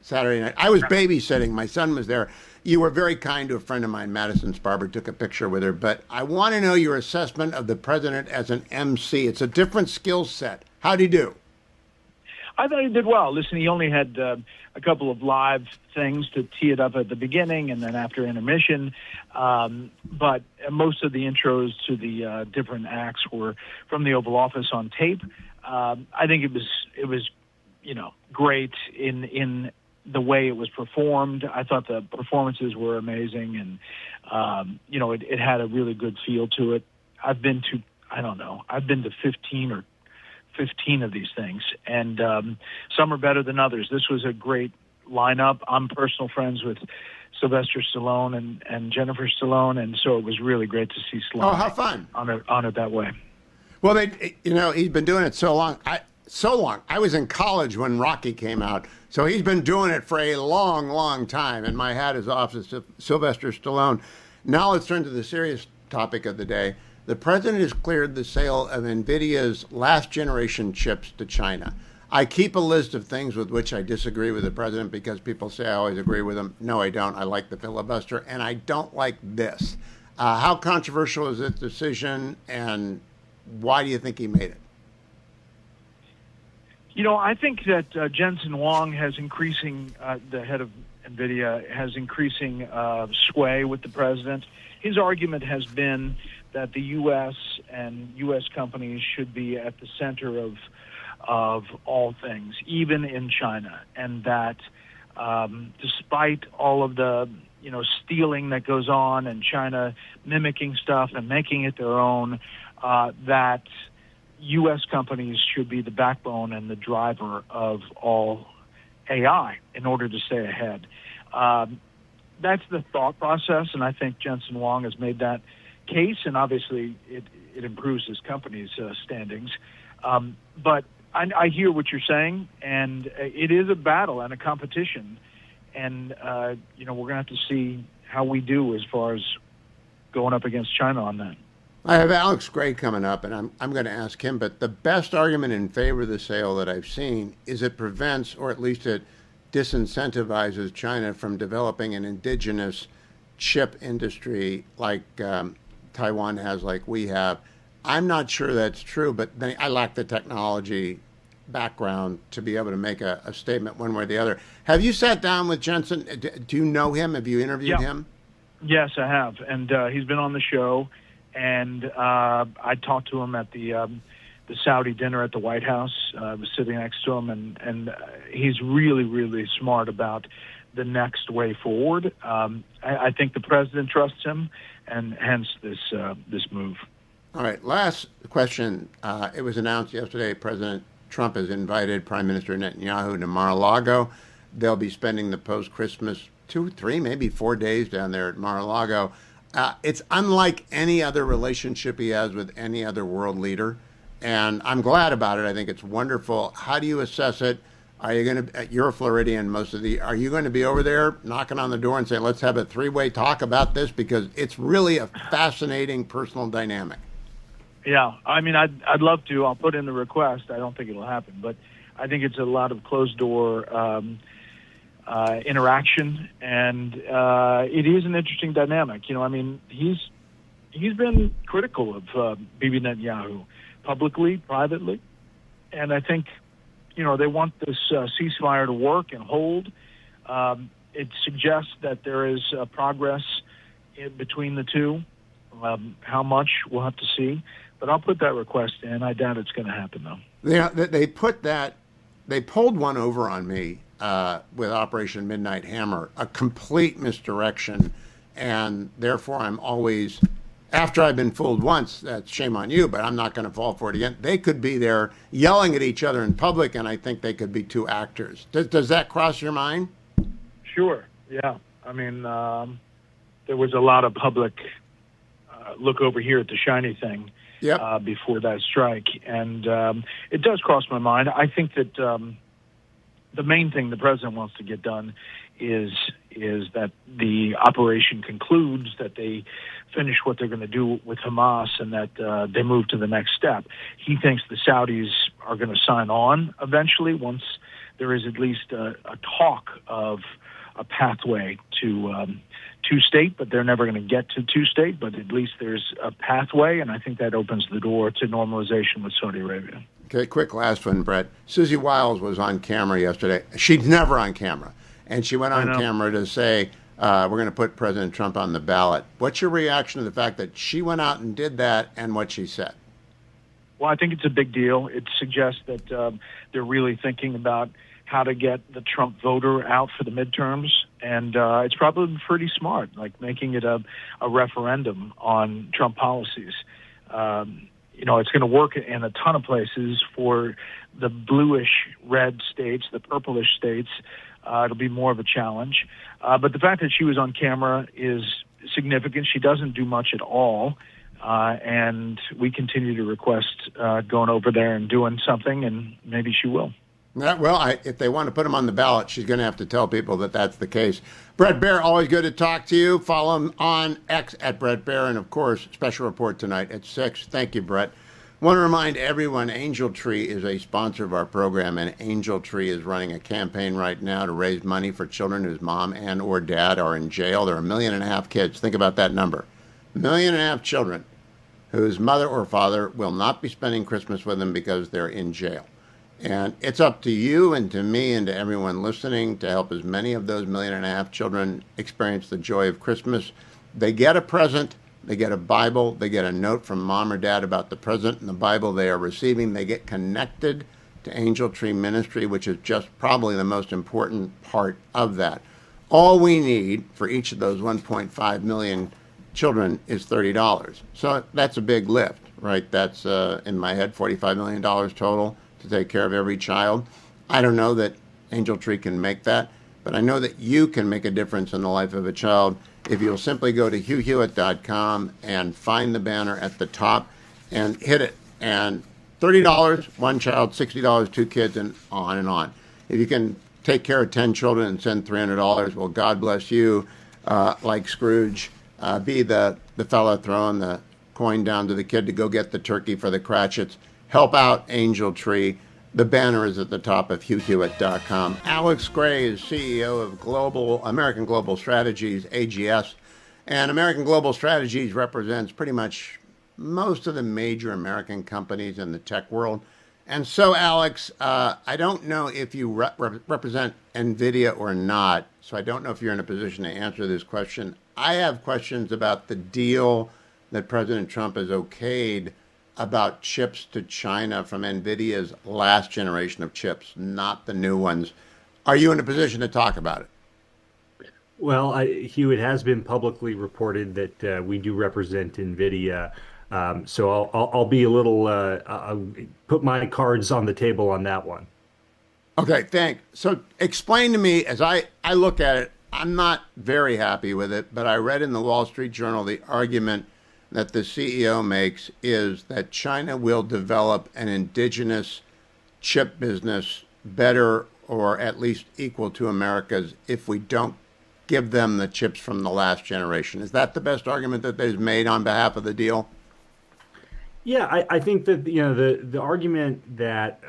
Saturday night. I was babysitting. My son was there. You were very kind to a friend of mine, Madison Sparber, took a picture with her. But I want to know your assessment of the president as an MC. It's a different skill set. How'd he do? I thought he did well. Listen, he only had a couple of live things to tee it up at the beginning and then after intermission. But most of the intros to the different acts were from the Oval Office on tape. I think it was great in the way it was performed. I thought the performances were amazing, and it had a really good feel to it. I've been to 15 of these things, and some are better than others. This was a great lineup. I'm personal friends with Sylvester Stallone and Jennifer Stallone, and so it was really great to see Stallone. Oh, how fun! Honored that way. Well, he's been doing it so long. I was in college when Rocky came out, so he's been doing it for a long, long time. And my hat is off to Sylvester Stallone. Now let's turn to the serious topic of the day. The president has cleared the sale of NVIDIA's last generation chips to China. I keep a list of things with which I disagree with the president because people say I always agree with him. No, I don't. I like the filibuster, and I don't like this. How controversial is this decision, and why do you think he made it? I think that Jensen Huang has increasing, the head of NVIDIA, has increasing sway with the president. His argument has been that the U.S. and U.S. companies should be at the center of all things, even in China, and that despite all of the stealing that goes on and China mimicking stuff and making it their own, that U.S. companies should be the backbone and the driver of all AI in order to stay ahead. That's the thought process, and I think Jensen Huang has made that case, and obviously it improves his company's standings. But I hear what you're saying, and it is a battle and a competition, and we're going to have to see how we do as far as going up against China on that. I have Alex Gray coming up, and I'm going to ask him, but the best argument in favor of the sale that I've seen is it prevents, or at least it disincentivizes China from developing an indigenous chip industry like Taiwan has, like we have. I'm not sure that's true, but I lack the technology background to be able to make a statement one way or the other. Have you sat down with Jensen? Do you know him? Have you interviewed him? Yes, I have, and he's been on the show, and I talked to him at the Saudi dinner at the White House. I was sitting next to him, and he's really, really smart about the next way forward. I think the president trusts him, and hence this move. All right, last question. It was announced yesterday President Trump has invited Prime Minister Netanyahu to Mar-a-Lago. They'll be spending the post-Christmas 2, 3, maybe 4 days down there at Mar-a-Lago. It's unlike any other relationship he has with any other world leader, and I'm glad about it. I think it's wonderful. How do you assess it? Are you going to? You're a Floridian. Are you going to be over there knocking on the door and saying, "Let's have a three-way talk about this"? Because it's really a fascinating personal dynamic. Yeah, I mean, I'd love to. I'll put in the request. I don't think it'll happen, but I think it's a lot of closed-door interaction, and it is an interesting dynamic. I mean, he's been critical of Bibi Netanyahu, publicly, privately, and I think they want this ceasefire to work and hold. It suggests that there is progress between the two. How much, we'll have to see. But I'll put that request in. I doubt it's going to happen, though. They pulled one over on me with Operation Midnight Hammer, a complete misdirection, and therefore I'm always, after I've been fooled once, that's shame on you, but I'm not going to fall for it again. They could be there yelling at each other in public, and I think they could be two actors. Does that cross your mind? Sure, yeah. I mean, there was a lot of public look over here at the shiny thing before that strike, and it does cross my mind. I think that the main thing the president wants to get done is that the operation concludes, that they finish what they're going to do with Hamas, and that they move to the next step. He thinks the Saudis are going to sign on eventually once there is at least a talk of a pathway to two-state, but they're never going to get to two-state, but at least there's a pathway, and I think that opens the door to normalization with Saudi Arabia. Okay, quick last one, Brett. Susie Wiles was on camera yesterday. She's never on camera. And she went on camera to say, we're going to put President Trump on the ballot. What's your reaction to the fact that she went out and did that and what she said? Well, I think it's a big deal. It suggests that they're really thinking about how to get the Trump voter out for the midterms. And it's probably pretty smart, like making it a referendum on Trump policies. It's going to work in a ton of places. For the bluish-red states, the purplish states, it'll be more of a challenge. But the fact that she was on camera is significant. She doesn't do much at all. And we continue to request going over there and doing something, and maybe she will. If they want to put him on the ballot, she's going to have to tell people that that's the case. Brett Baer, always good to talk to you. Follow him on X at Brett Baer, and, of course, special report tonight at 6. Thank you, Brett. Want to remind everyone, Angel Tree is a sponsor of our program, and Angel Tree is running a campaign right now to raise money for children whose mom and or dad are in jail. There are 1.5 million kids. Think about that number. 1.5 million children whose mother or father will not be spending Christmas with them because they're in jail. And it's up to you and to me and to everyone listening to help as many of those 1.5 million children experience the joy of Christmas. They get a present, they get a Bible, they get a note from mom or dad about the present and the Bible they are receiving. They get connected to Angel Tree Ministry, which is just probably the most important part of that. All we need for each of those 1.5 million children is $30. So that's a big lift, right? That's in my head $45 million total to take care of every child. I don't know that Angel Tree can make that, but I know that you can make a difference in the life of a child if you'll simply go to hughhewitt.com and find the banner at the top and hit it. And $30, one child, $60, two kids, and on and on. If you can take care of 10 children and send $300, well, God bless you, like Scrooge. Be the fellow throwing the coin down to the kid to go get the turkey for the Cratchits. Help out Angel Tree. The banner is at the top of hughhewitt.com. Alex Gray is CEO of American Global Strategies, AGS. And American Global Strategies represents pretty much most of the major American companies in the tech world. And so, Alex, I don't know if you represent NVIDIA or not, so I don't know if you're in a position to answer this question. I have questions about the deal that President Trump has okayed about chips to China from NVIDIA's last generation of chips, not the new ones. Are you in a position to talk about it? Well, Hugh, it has been publicly reported that we do represent NVIDIA. So I'll be a little, I'll put my cards on the table on that one. Okay, thanks. So explain to me, as I look at it, I'm not very happy with it, but I read in the Wall Street Journal the argument that the CEO makes is that China will develop an indigenous chip business better or at least equal to America's if we don't give them the chips from the last generation. Is that the best argument that they've made on behalf of the deal? Yeah, I think that the argument that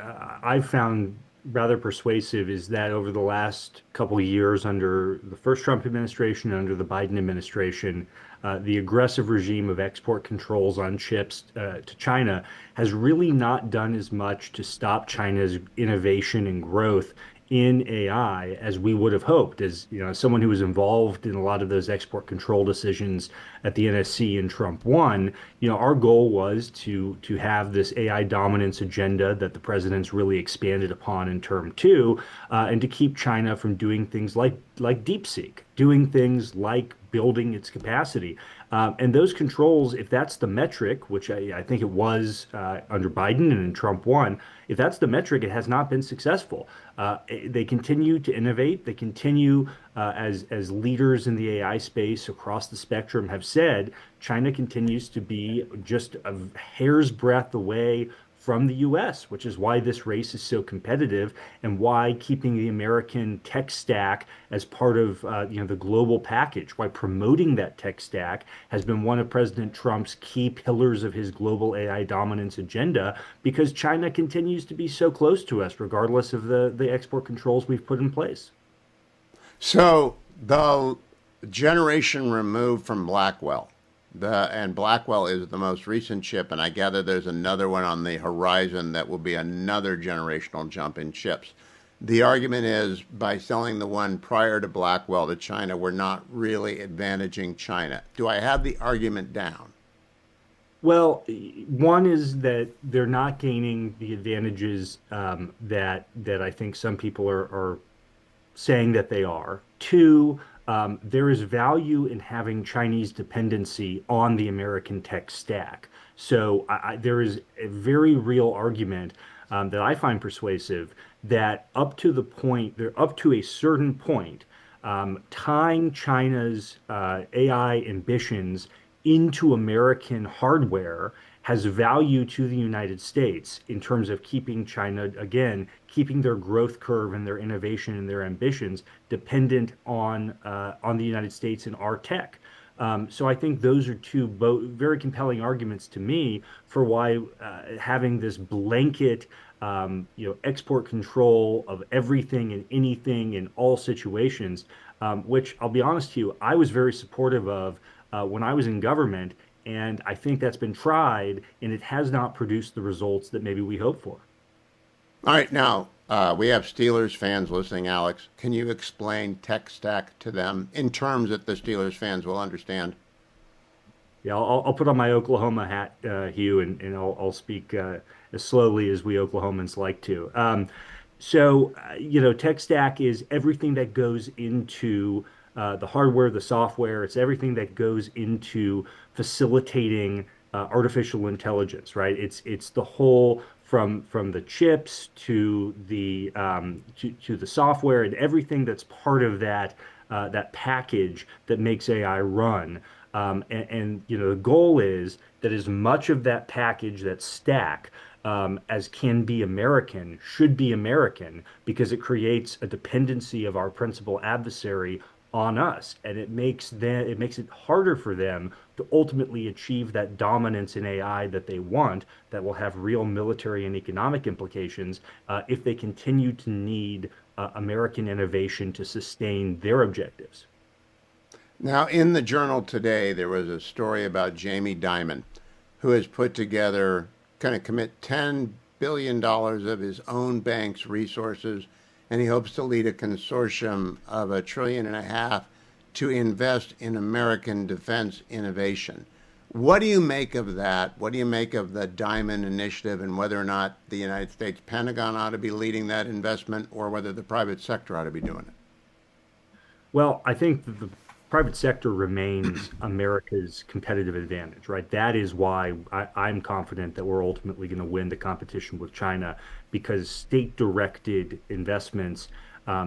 I've found rather persuasive is that over the last couple of years under the first Trump administration, under the Biden administration, the aggressive regime of export controls on chips to China has really not done as much to stop China's innovation and growth in AI as we would have hoped. As you know, someone who was involved in a lot of those export control decisions at the NSC in Trump 1, our goal was to have this AI dominance agenda that the president's really expanded upon in term 2, and to keep China from doing things like DeepSeek, doing things like building its capacity. And those controls, if that's the metric, which I think it was under Biden and in Trump 1, if that's the metric, it has not been successful. They continue to innovate. They continue as leaders in the AI space across the spectrum have said, China continues to be just a hair's breadth away from the US, which is why this race is so competitive and why keeping the American tech stack as part of the global package, why promoting that tech stack has been one of President Trump's key pillars of his global AI dominance agenda, because China continues to be so close to us, regardless of the export controls we've put in place. So the generation removed from Blackwell, and Blackwell is the most recent chip, and I gather there's another one on the horizon that will be another generational jump in chips. The argument is by selling the one prior to Blackwell to China, we're not really advantaging China. Do I have the argument down? Well, one is that they're not gaining the advantages that I think some people are saying that they are. Two, there is value in having Chinese dependency on the American tech stack. So there is a very real argument that I find persuasive that up to a certain point, tying China's AI ambitions into American hardware has value to the United States in terms of keeping China, again, keeping their growth curve and their innovation and their ambitions dependent on the United States and our tech. So I think those are two very compelling arguments to me for why having this blanket export control of everything and anything in all situations, which I'll be honest to you, I was very supportive of when I was in government. And I think that's been tried, and it has not produced the results that maybe we hope for. All right, now we have Steelers fans listening, Alex. Can you explain tech stack to them in terms that the Steelers fans will understand? Yeah, I'll put on my Oklahoma hat, Hugh, and I'll speak as slowly as we Oklahomans like to. So, tech stack is everything that goes into the hardware, the software. It's everything that goes into facilitating artificial intelligence, right? It's the whole from the chips to to the software and everything that's part of that package that makes AI run. And the goal is that as much of that package, that stack, as can be American, should be American, because it creates a dependency of our principal adversary on us, and it makes it harder for them to ultimately achieve that dominance in AI that they want, that will have real military and economic implications if they continue to need American innovation to sustain their objectives. Now, in the Journal today, there was a story about Jamie Dimon, who has put together, kind of commit $10 billion of his own bank's resources, and he hopes to lead a consortium of $1.5 trillion to invest in American defense innovation. What do you make of that? What do you make of the Dimon Initiative, and whether or not the United States Pentagon ought to be leading that investment, or whether the private sector ought to be doing it? Well, I think that the private sector remains America's competitive advantage, right? That is why I'm confident that we're ultimately going to win the competition with China, because state-directed investments,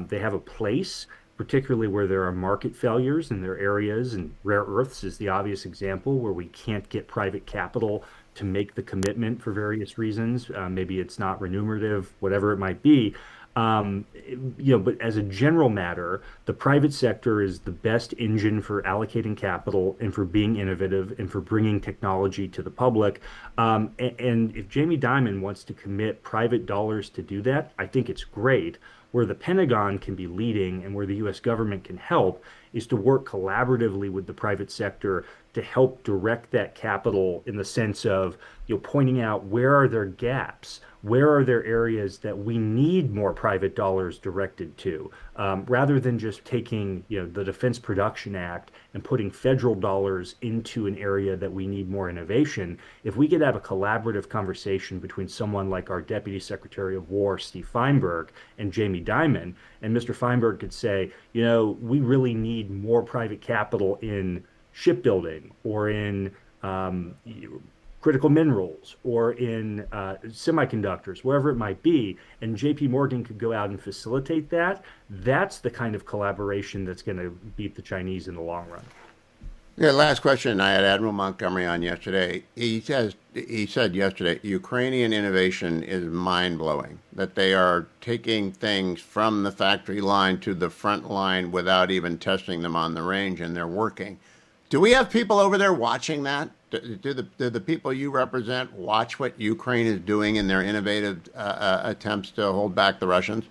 they have a place, particularly where there are market failures in their areas, and rare earths is the obvious example where we can't get private capital to make the commitment for various reasons. Maybe it's not remunerative, whatever it might be. But as a general matter, the private sector is the best engine for allocating capital and for being innovative and for bringing technology to the public. And if Jamie Dimon wants to commit private dollars to do that, I think it's great. Where the Pentagon can be leading and where the U.S. government can help is to work collaboratively with the private sector to help direct that capital, in the sense of pointing out, where are there gaps? Where are there areas that we need more private dollars directed to, rather than just taking the Defense Production Act and putting federal dollars into an area that we need more innovation? If we could have a collaborative conversation between someone like our Deputy Secretary of War, Steve Feinberg, and Jamie Dimon, and Mr. Feinberg could say, we really need more private capital in shipbuilding, or in critical minerals, or in semiconductors, wherever it might be, and JP Morgan could go out and facilitate that. That's the kind of collaboration that's going to beat the Chinese in the long run. Yeah, last question. I had Admiral Montgomery on yesterday. He said yesterday, Ukrainian innovation is mind-blowing, that they are taking things from the factory line to the front line without even testing them on the range, and they're working. Do we have people over there watching that? Do the people you represent watch what Ukraine is doing in their innovative attempts to hold back the Russians?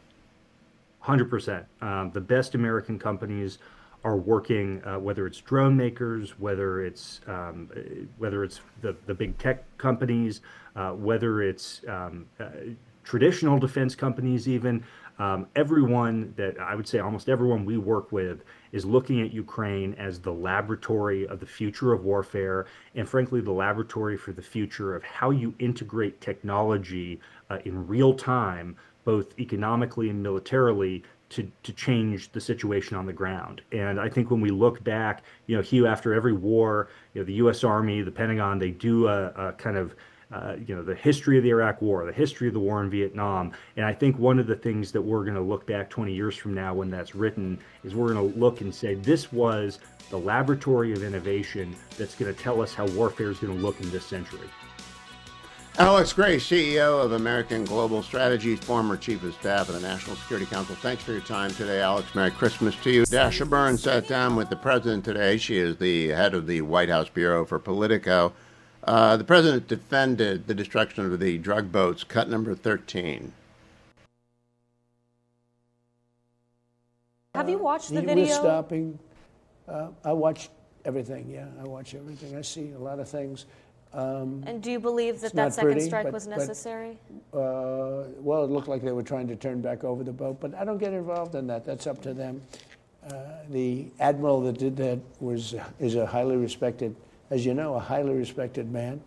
100%. The best American companies are working, whether it's drone makers, whether it's the big tech companies, whether it's traditional defense companies even. Everyone that I would say almost everyone we work with is looking at Ukraine as the laboratory of the future of warfare, and frankly, the laboratory for the future of how you integrate technology in real time, both economically and militarily, to change the situation on the ground. And I think when we look back, Hugh, after every war, the U.S. Army, the Pentagon, they do a kind of the history of the Iraq War, the history of the war in Vietnam. And I think one of the things that we're going to look back 20 years from now when that's written is we're going to look and say, this was the laboratory of innovation that's going to tell us how warfare is going to look in this century. Alex Gray, CEO of American Global Strategies, former Chief of Staff of the National Security Council. Thanks for your time today, Alex. Merry Christmas to you. Dasha Burns sat down with the president today. She is the head of the White House Bureau for Politico. The president defended the destruction of the drug boats, cut number 13. Have you watched the We're video? stopping. I watched everything. Yeah, I watch everything. I see a lot of things. And do you believe that It's that not second pretty, strike but- was necessary? Well, it looked like they were trying to turn back over the boat, but I don't get involved in that. That's up to them. The admiral that did that is a highly respected, as you know, a highly respected man.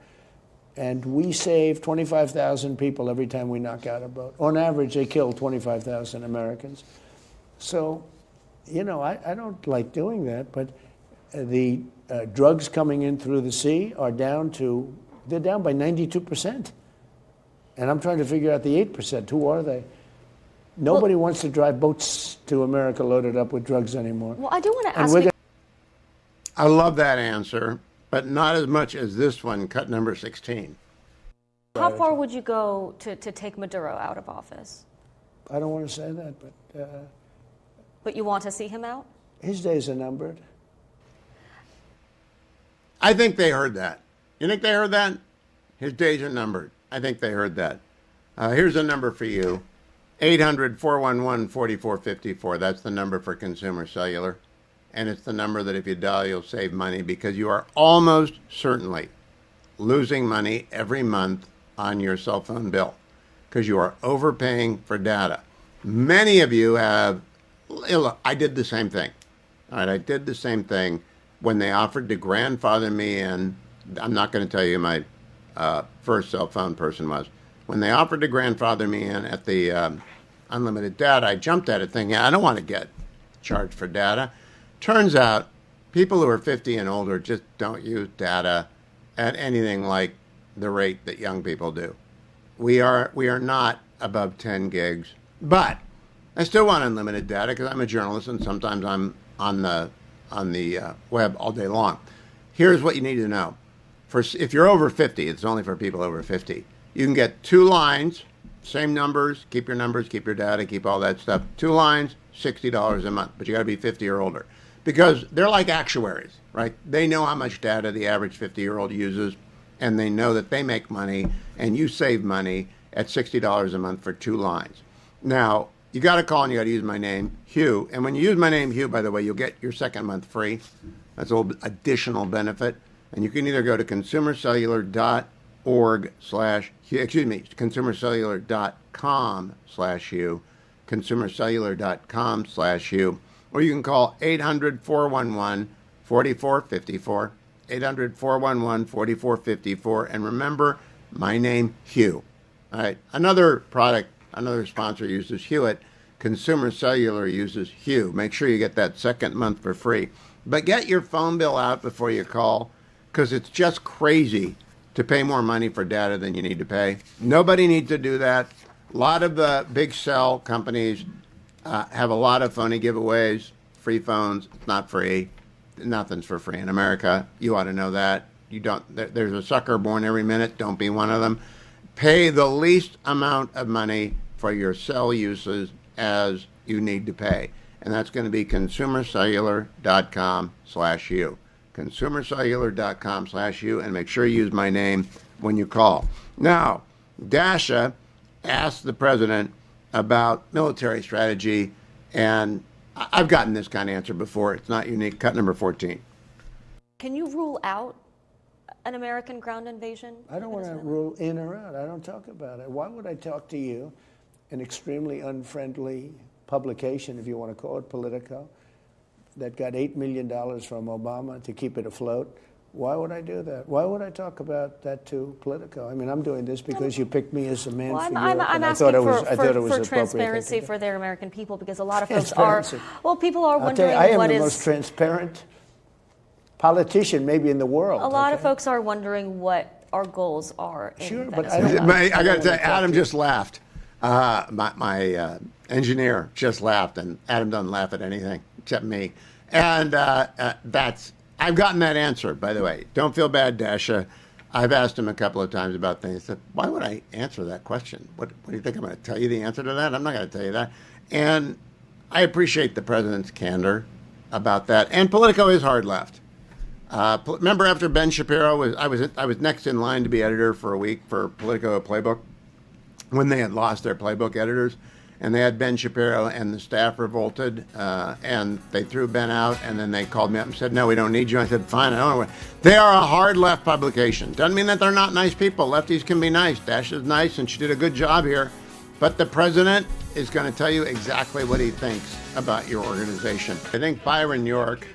And we save 25,000 people every time we knock out a boat. On average, they kill 25,000 Americans. So, I don't like doing that, but The drugs coming in through the sea are they're down by 92%. And I'm trying to figure out the 8%. Who are they? Nobody wants to drive boats to America loaded up with drugs anymore. Well, I do want to ask you. I love that answer, but not as much as this one, cut number 16. How far would you go to take Maduro out of office? I don't want to say that, But you want to see him out? his days are numbered. I think they heard that. You think they heard that? His days are numbered. I think they heard that. Here's a number for you. 800-411-4454. That's the number for Consumer Cellular. And it's the number that if you dial, you'll save money because you are almost certainly losing money every month on your cell phone bill because you are overpaying for data. Many of you have, look, I did the same thing. All right, I did the same thing when they offered to grandfather me in. I'm not going to tell you who my first cell phone person was. When they offered to grandfather me in at the unlimited data, I jumped at it thinking, I don't want to get charged for data. Turns out people who are 50 and older just don't use data at anything like the rate that young people do. We are not above 10 gigs, but I still want unlimited data because I'm a journalist and sometimes I'm on the web all day long. Here's what you need to know. If you're over 50, it's only for people over 50. You can get 2 lines, same numbers, keep your data, keep all that stuff. 2 lines, $60 a month, but you got to be 50 or older because they're like actuaries, right? They know how much data the average 50-year-old uses, and they know that they make money and you save money at $60 a month for 2 lines. Now, you got to call and you got to use my name, Hugh. And when you use my name, Hugh, by the way, you'll get your second month free. That's a little additional benefit. And you can either go to consumercellular.com/Hugh, consumercellular.com/Hugh, or you can call 800-411-4454, 800-411-4454, and remember, my name, Hugh. All right, another sponsor uses Hewitt. Consumer Cellular uses Hugh. Make sure you get that second month for free. But get your phone bill out before you call, because it's just crazy to pay more money for data than you need to pay. Nobody needs to do that. A lot of the big cell companies have a lot of phony giveaways, free phones. It's not free. Nothing's for free in America. You ought to know that. You don't. There's a sucker born every minute. Don't be one of them. Pay the least amount of money for your cell uses as you need to pay. And that's going to be consumercellular.com/Hugh. consumercellular.com/Hugh, and make sure you use my name when you call. Now, Dasha asked the president about military strategy, and I've gotten this kind of answer before. It's not unique. Cut number 14. Can you rule out an American ground invasion? I don't want to rule in or out. I don't talk about it. Why would I talk to you, an extremely unfriendly publication, if you want to call it Politico, that got $8 million from Obama to keep it afloat? Why would I do that? Why would I talk about that to Politico? I mean, I'm doing this because you picked me as a man for Europe. I'm asking for transparency for their American people, because a lot of folks are, people are wondering I am what the is most transparent politician maybe in the world. A lot of folks are wondering what our goals are. Sure, but I got to tell you, Adam just laughed. My engineer just laughed, and Adam doesn't laugh at anything except me. And I've gotten that answer, by the way. Don't feel bad, Dasha. I've asked him a couple of times about things. I said, why would I answer that question? What do you think I'm going to tell you the answer to that? I'm not going to tell you that. And I appreciate the president's candor about that. And Politico is hard left. Remember after Ben Shapiro I was next in line to be editor for a week for Politico Playbook when they had lost their Playbook editors, and they had Ben Shapiro, and the staff revolted, and they threw Ben out, and then they called me up and said, no, we don't need you. I said, fine, I don't know. They are a hard left publication. Doesn't mean that they're not nice people. Lefties can be nice. Dasha's nice, and she did a good job here. But the president is going to tell you exactly what he thinks about your organization. I think Byron York,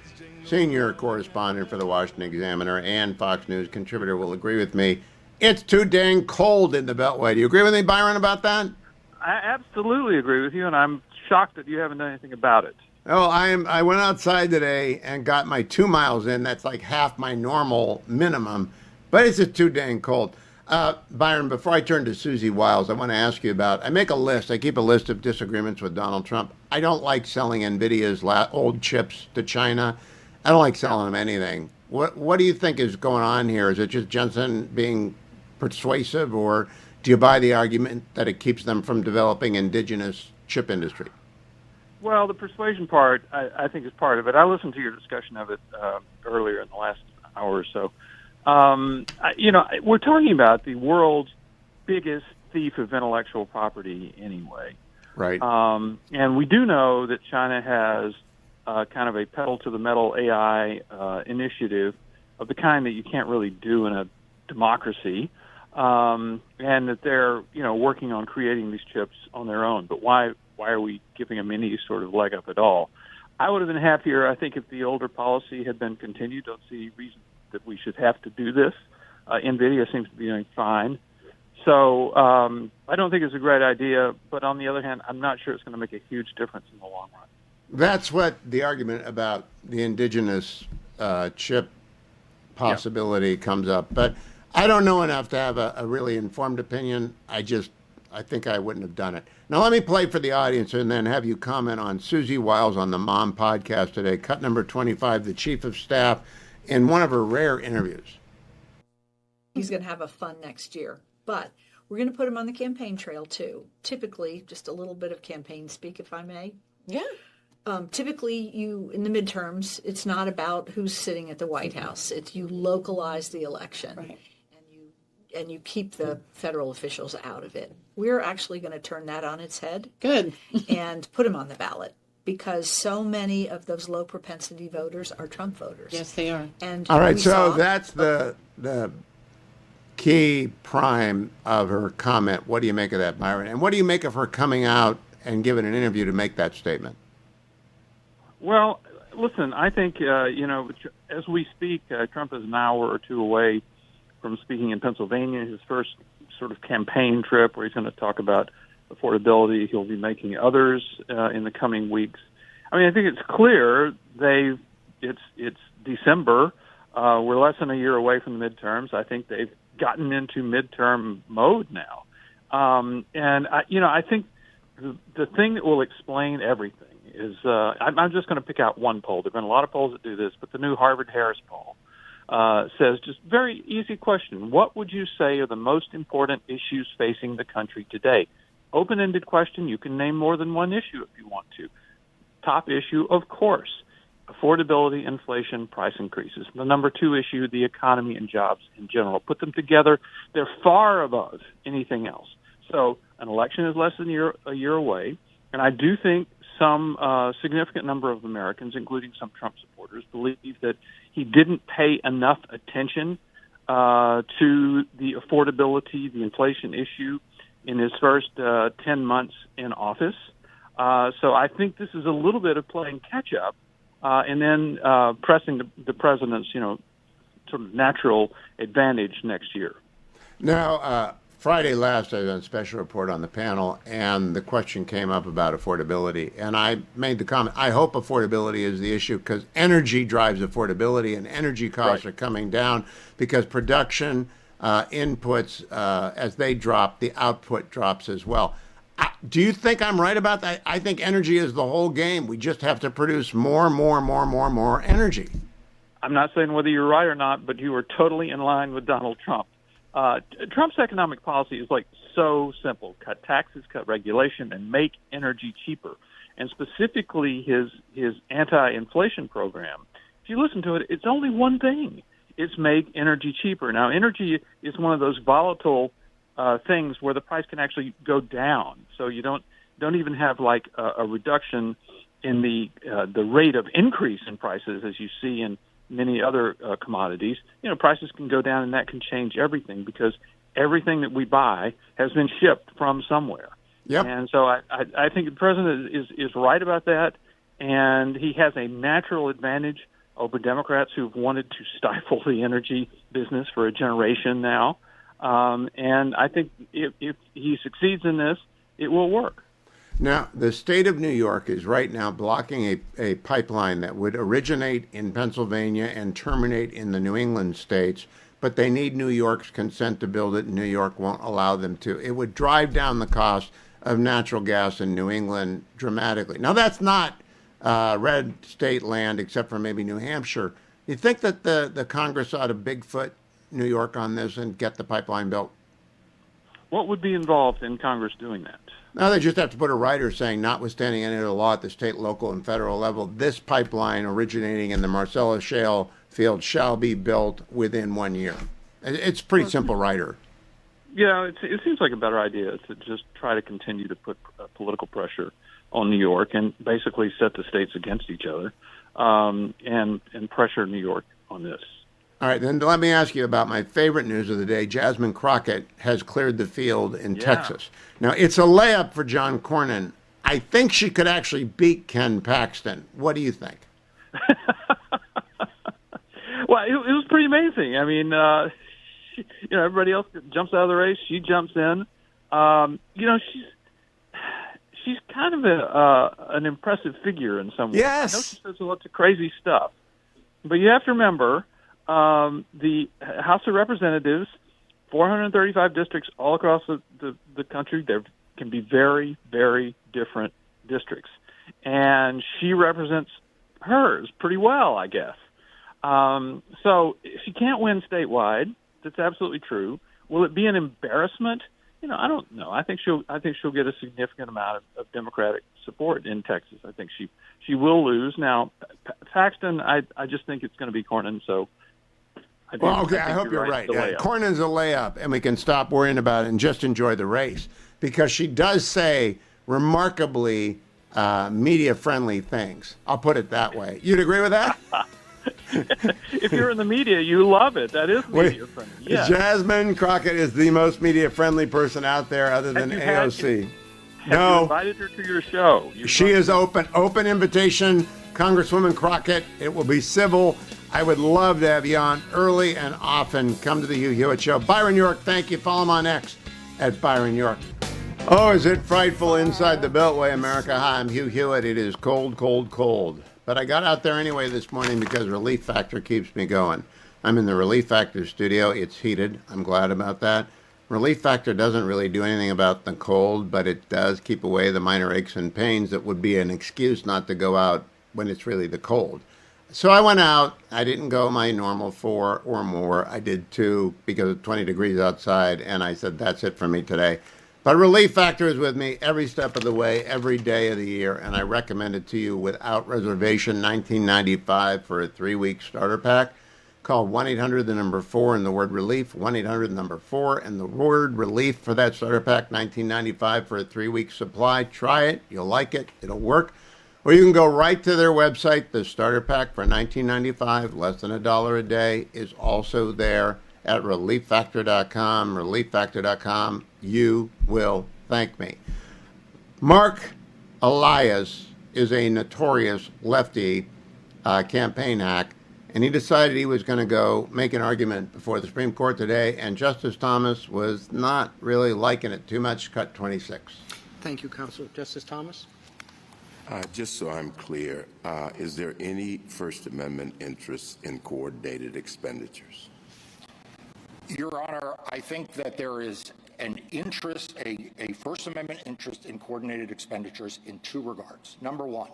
senior correspondent for the Washington Examiner and Fox News contributor, will agree with me. It's too dang cold in the Beltway. Do you agree with me, Byron, about that? I absolutely agree with you, and I'm shocked that you haven't done anything about it. Oh, I went outside today and got my 2 miles in. That's like half my normal minimum, but it's just too dang cold. Byron, before I turn to Susie Wiles, I want to ask you about. I make a list. I keep a list of disagreements with Donald Trump. I don't like selling Nvidia's old chips to China. I don't like selling them anything. What do you think is going on here? Is it just Jensen being persuasive, or do you buy the argument that it keeps them from developing indigenous chip industry? Well, the persuasion part, I think, is part of it. I listened to your discussion of it earlier in the last hour or so. We're talking about the world's biggest thief of intellectual property anyway. Right. And we do know that China has kind of a pedal-to-the-metal AI initiative of the kind that you can't really do in a democracy, and that they're, working on creating these chips on their own. But why are we giving them any sort of leg up at all? I would have been happier, I think, if the older policy had been continued. Don't see any reason that we should have to do this. NVIDIA seems to be doing fine. So I don't think it's a great idea, but on the other hand, I'm not sure it's going to make a huge difference in the long run. That's what the argument about the indigenous chip possibility comes up. But I don't know enough to have a really informed opinion. I think I wouldn't have done it. Now, let me play for the audience and then have you comment on Susie Wiles on the Mom podcast today, cut number 25, the chief of staff, in one of her rare interviews. He's going to have a fun next year, but we're going to put him on the campaign trail too. Typically, just a little bit of campaign speak, if I may. Yeah. Typically, in the midterms, it's not about who's sitting at the White House. It's you localize the election. Right. And you keep the federal officials out of it. We're actually going to turn that on its head. Good. And put them on the ballot, because so many of those low propensity voters are Trump voters. Yes, they are. And all right, so that's the key prime of her comment. What do you make of that, Byron? And what do you make of her coming out and giving an interview to make that statement? Well, listen, I think, as we speak, Trump is an hour or two away from speaking in Pennsylvania, his first sort of campaign trip where he's going to talk about affordability. He'll be making others in the coming weeks. I mean, I think it's clear it's December. We're less than a year away from the midterms. I think they've gotten into midterm mode now. I think the thing that will explain everything is, I'm just going to pick out one poll. There have been a lot of polls that do this, but the new Harvard-Harris poll says, just very easy question, what would you say are the most important issues facing the country today? Open-ended question. You can name more than one issue if you want to. Top issue, of course, affordability, inflation, price increases. The number two issue, the economy and jobs in general. Put them together, they're far above anything else. So an election is less than a year away, and I do think some significant number of Americans, including some Trump supporters, believe that he didn't pay enough attention to the affordability, the inflation issue in his first 10 months in office. So I think this is a little bit of playing catch-up and then pressing the president's, sort of natural advantage next year. Now, Friday last, I was on a special report on the panel, and the question came up about affordability. And I made the comment, I hope affordability is the issue, because energy drives affordability, and energy costs are coming down because production inputs, as they drop, the output drops as well. Do you think I'm right about that? I think energy is the whole game. We just have to produce more energy. I'm not saying whether you're right or not, but you are totally in line with Donald Trump. Trump's economic policy is so simple: cut taxes, cut regulation, and make energy cheaper. And specifically, his anti-inflation program. If you listen to it, it's only one thing: it's make energy cheaper. Now, energy is one of those volatile things where the price can actually go down. So you don't even have a reduction in the rate of increase in prices as you see in many other commodities. Prices can go down, and that can change everything, because everything that we buy has been shipped from somewhere. Yep. And so I think the president is right about that, and he has a natural advantage over Democrats who've wanted to stifle the energy business for a generation now. And I think if he succeeds in this, it will work. Now, the state of New York is right now blocking a pipeline that would originate in Pennsylvania and terminate in the New England states, but they need New York's consent to build it, and New York won't allow them to. It would drive down the cost of natural gas in New England dramatically. Now, that's not red state land except for maybe New Hampshire. You think that the Congress ought to Bigfoot New York on this and get the pipeline built? What would be involved in Congress doing that? Now they just have to put a rider saying, notwithstanding any other law at the state, local, and federal level, this pipeline originating in the Marcellus Shale field shall be built within 1 year. It's a pretty simple rider. Yeah, it seems like a better idea to just try to continue to put political pressure on New York and basically set the states against each other and pressure New York on this. All right, then let me ask you about my favorite news of the day. Jasmine Crockett has cleared the field in Texas. Now, it's a layup for John Cornyn. I think she could actually beat Ken Paxton. What do you think? Well, it was pretty amazing. I mean, everybody else jumps out of the race. She jumps in. She's kind of an impressive figure in some ways. Yes. I know she says lots of crazy stuff. But you have to remember, the House of Representatives, 435 districts all across the country. There can be very, very different districts. And she represents hers pretty well, I guess. So if she can't win statewide, that's absolutely true. Will it be an embarrassment? I don't know. I think she'll get a significant amount of Democratic support in Texas. I think she will lose. Now, Paxton, I just think it's going to be Cornyn. So, I hope you're right. Cornyn's a layup, and we can stop worrying about it and just enjoy the race, because she does say remarkably media-friendly things. I'll put it that way. You'd agree with that? If you're in the media, you love it. That is media-friendly. Yeah. Jasmine Crockett is the most media-friendly person out there other than AOC. Have you invited her to your show? She is open invitation, Congresswoman Crockett. It will be civil. I would love to have you on early and often. Come to the Hugh Hewitt Show. Byron York, thank you. Follow him on X at Byron York. Oh, is it frightful inside the Beltway, America? Hi, I'm Hugh Hewitt. It is cold, cold, cold. But I got out there anyway this morning because Relief Factor keeps me going. I'm in the Relief Factor studio. It's heated. I'm glad about that. Relief Factor doesn't really do anything about the cold, but it does keep away the minor aches and pains that would be an excuse not to go out when it's really the cold. So I went out. I didn't go my normal 4 or more. I did 2 because it's 20 degrees outside, and I said, that's it for me today. But Relief Factor is with me every step of the way, every day of the year, and I recommend it to you without reservation, $19.95 for a 3-week starter pack. Call 1-800-4 and the word relief, 1-800-4 and the word relief for that starter pack, $19.95 for a 3-week supply. Try it. You'll like it. It'll work. Or you can go right to their website. The starter pack for $19.95, less than $1 a day, is also there at relieffactor.com, relieffactor.com. You will thank me. Mark Elias is a notorious lefty campaign hack, and he decided he was going to go make an argument before the Supreme Court today, and Justice Thomas was not really liking it too much. Cut 26. Thank you, Counselor. Justice Thomas? Just so I'm clear, is there any First Amendment interest in coordinated expenditures? Your Honor, I think that there is an interest, a First Amendment interest in coordinated expenditures in 2 regards. Number 1,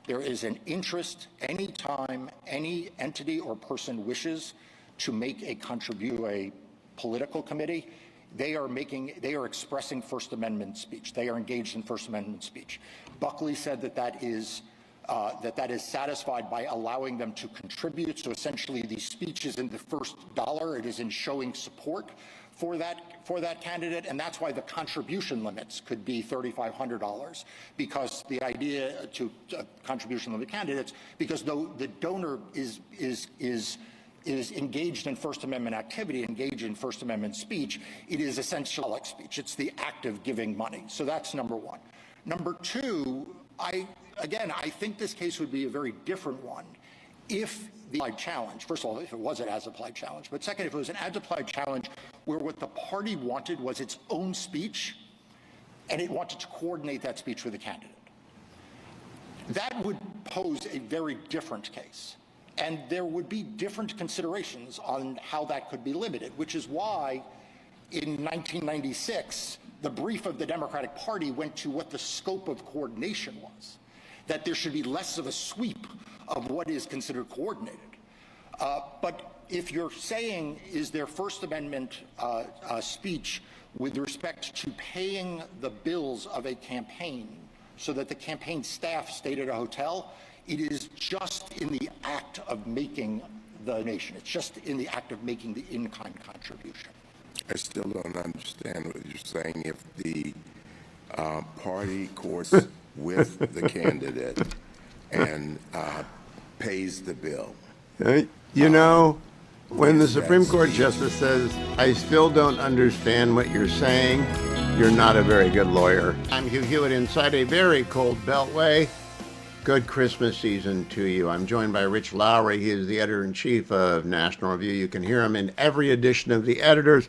there is an interest anytime any entity or person wishes to make a contribution to a political committee, they are expressing First Amendment speech. They are engaged in First Amendment speech. Buckley said that is satisfied by allowing them to contribute. So essentially, the speech is in the first dollar. It is in showing support for that candidate, and that's why the contribution limits could be $3,500, because the idea to contribution limit candidates, because though the donor is engaged in First Amendment activity, engaged in First Amendment speech, it is essentially speech. It's the act of giving money. So that's number 1. Number 2, I think this case would be a very different one if the applied challenge, first of all, if it was an as-applied challenge, but second, if it was an as-applied challenge where what the party wanted was its own speech, and it wanted to coordinate that speech with a candidate. That would pose a very different case. And there would be different considerations on how that could be limited, which is why in 1996, the brief of the Democratic Party went to what the scope of coordination was, that there should be less of a sweep of what is considered coordinated. But if you're saying, is there First Amendment speech with respect to paying the bills of a campaign so that the campaign staff stayed at a hotel, it is just in the act of making the donation. It's just in the act of making the in-kind contribution. I still don't understand what you're saying. If the party courts with the candidate and pays the bill. You know, when the Supreme Court justice says, I still don't understand what you're saying, you're not a very good lawyer. I'm Hugh Hewitt inside a very cold beltway. Good Christmas season to you. I'm joined by Rich Lowry. He is the editor-in-chief of National Review. You can hear him in every edition of The Editors.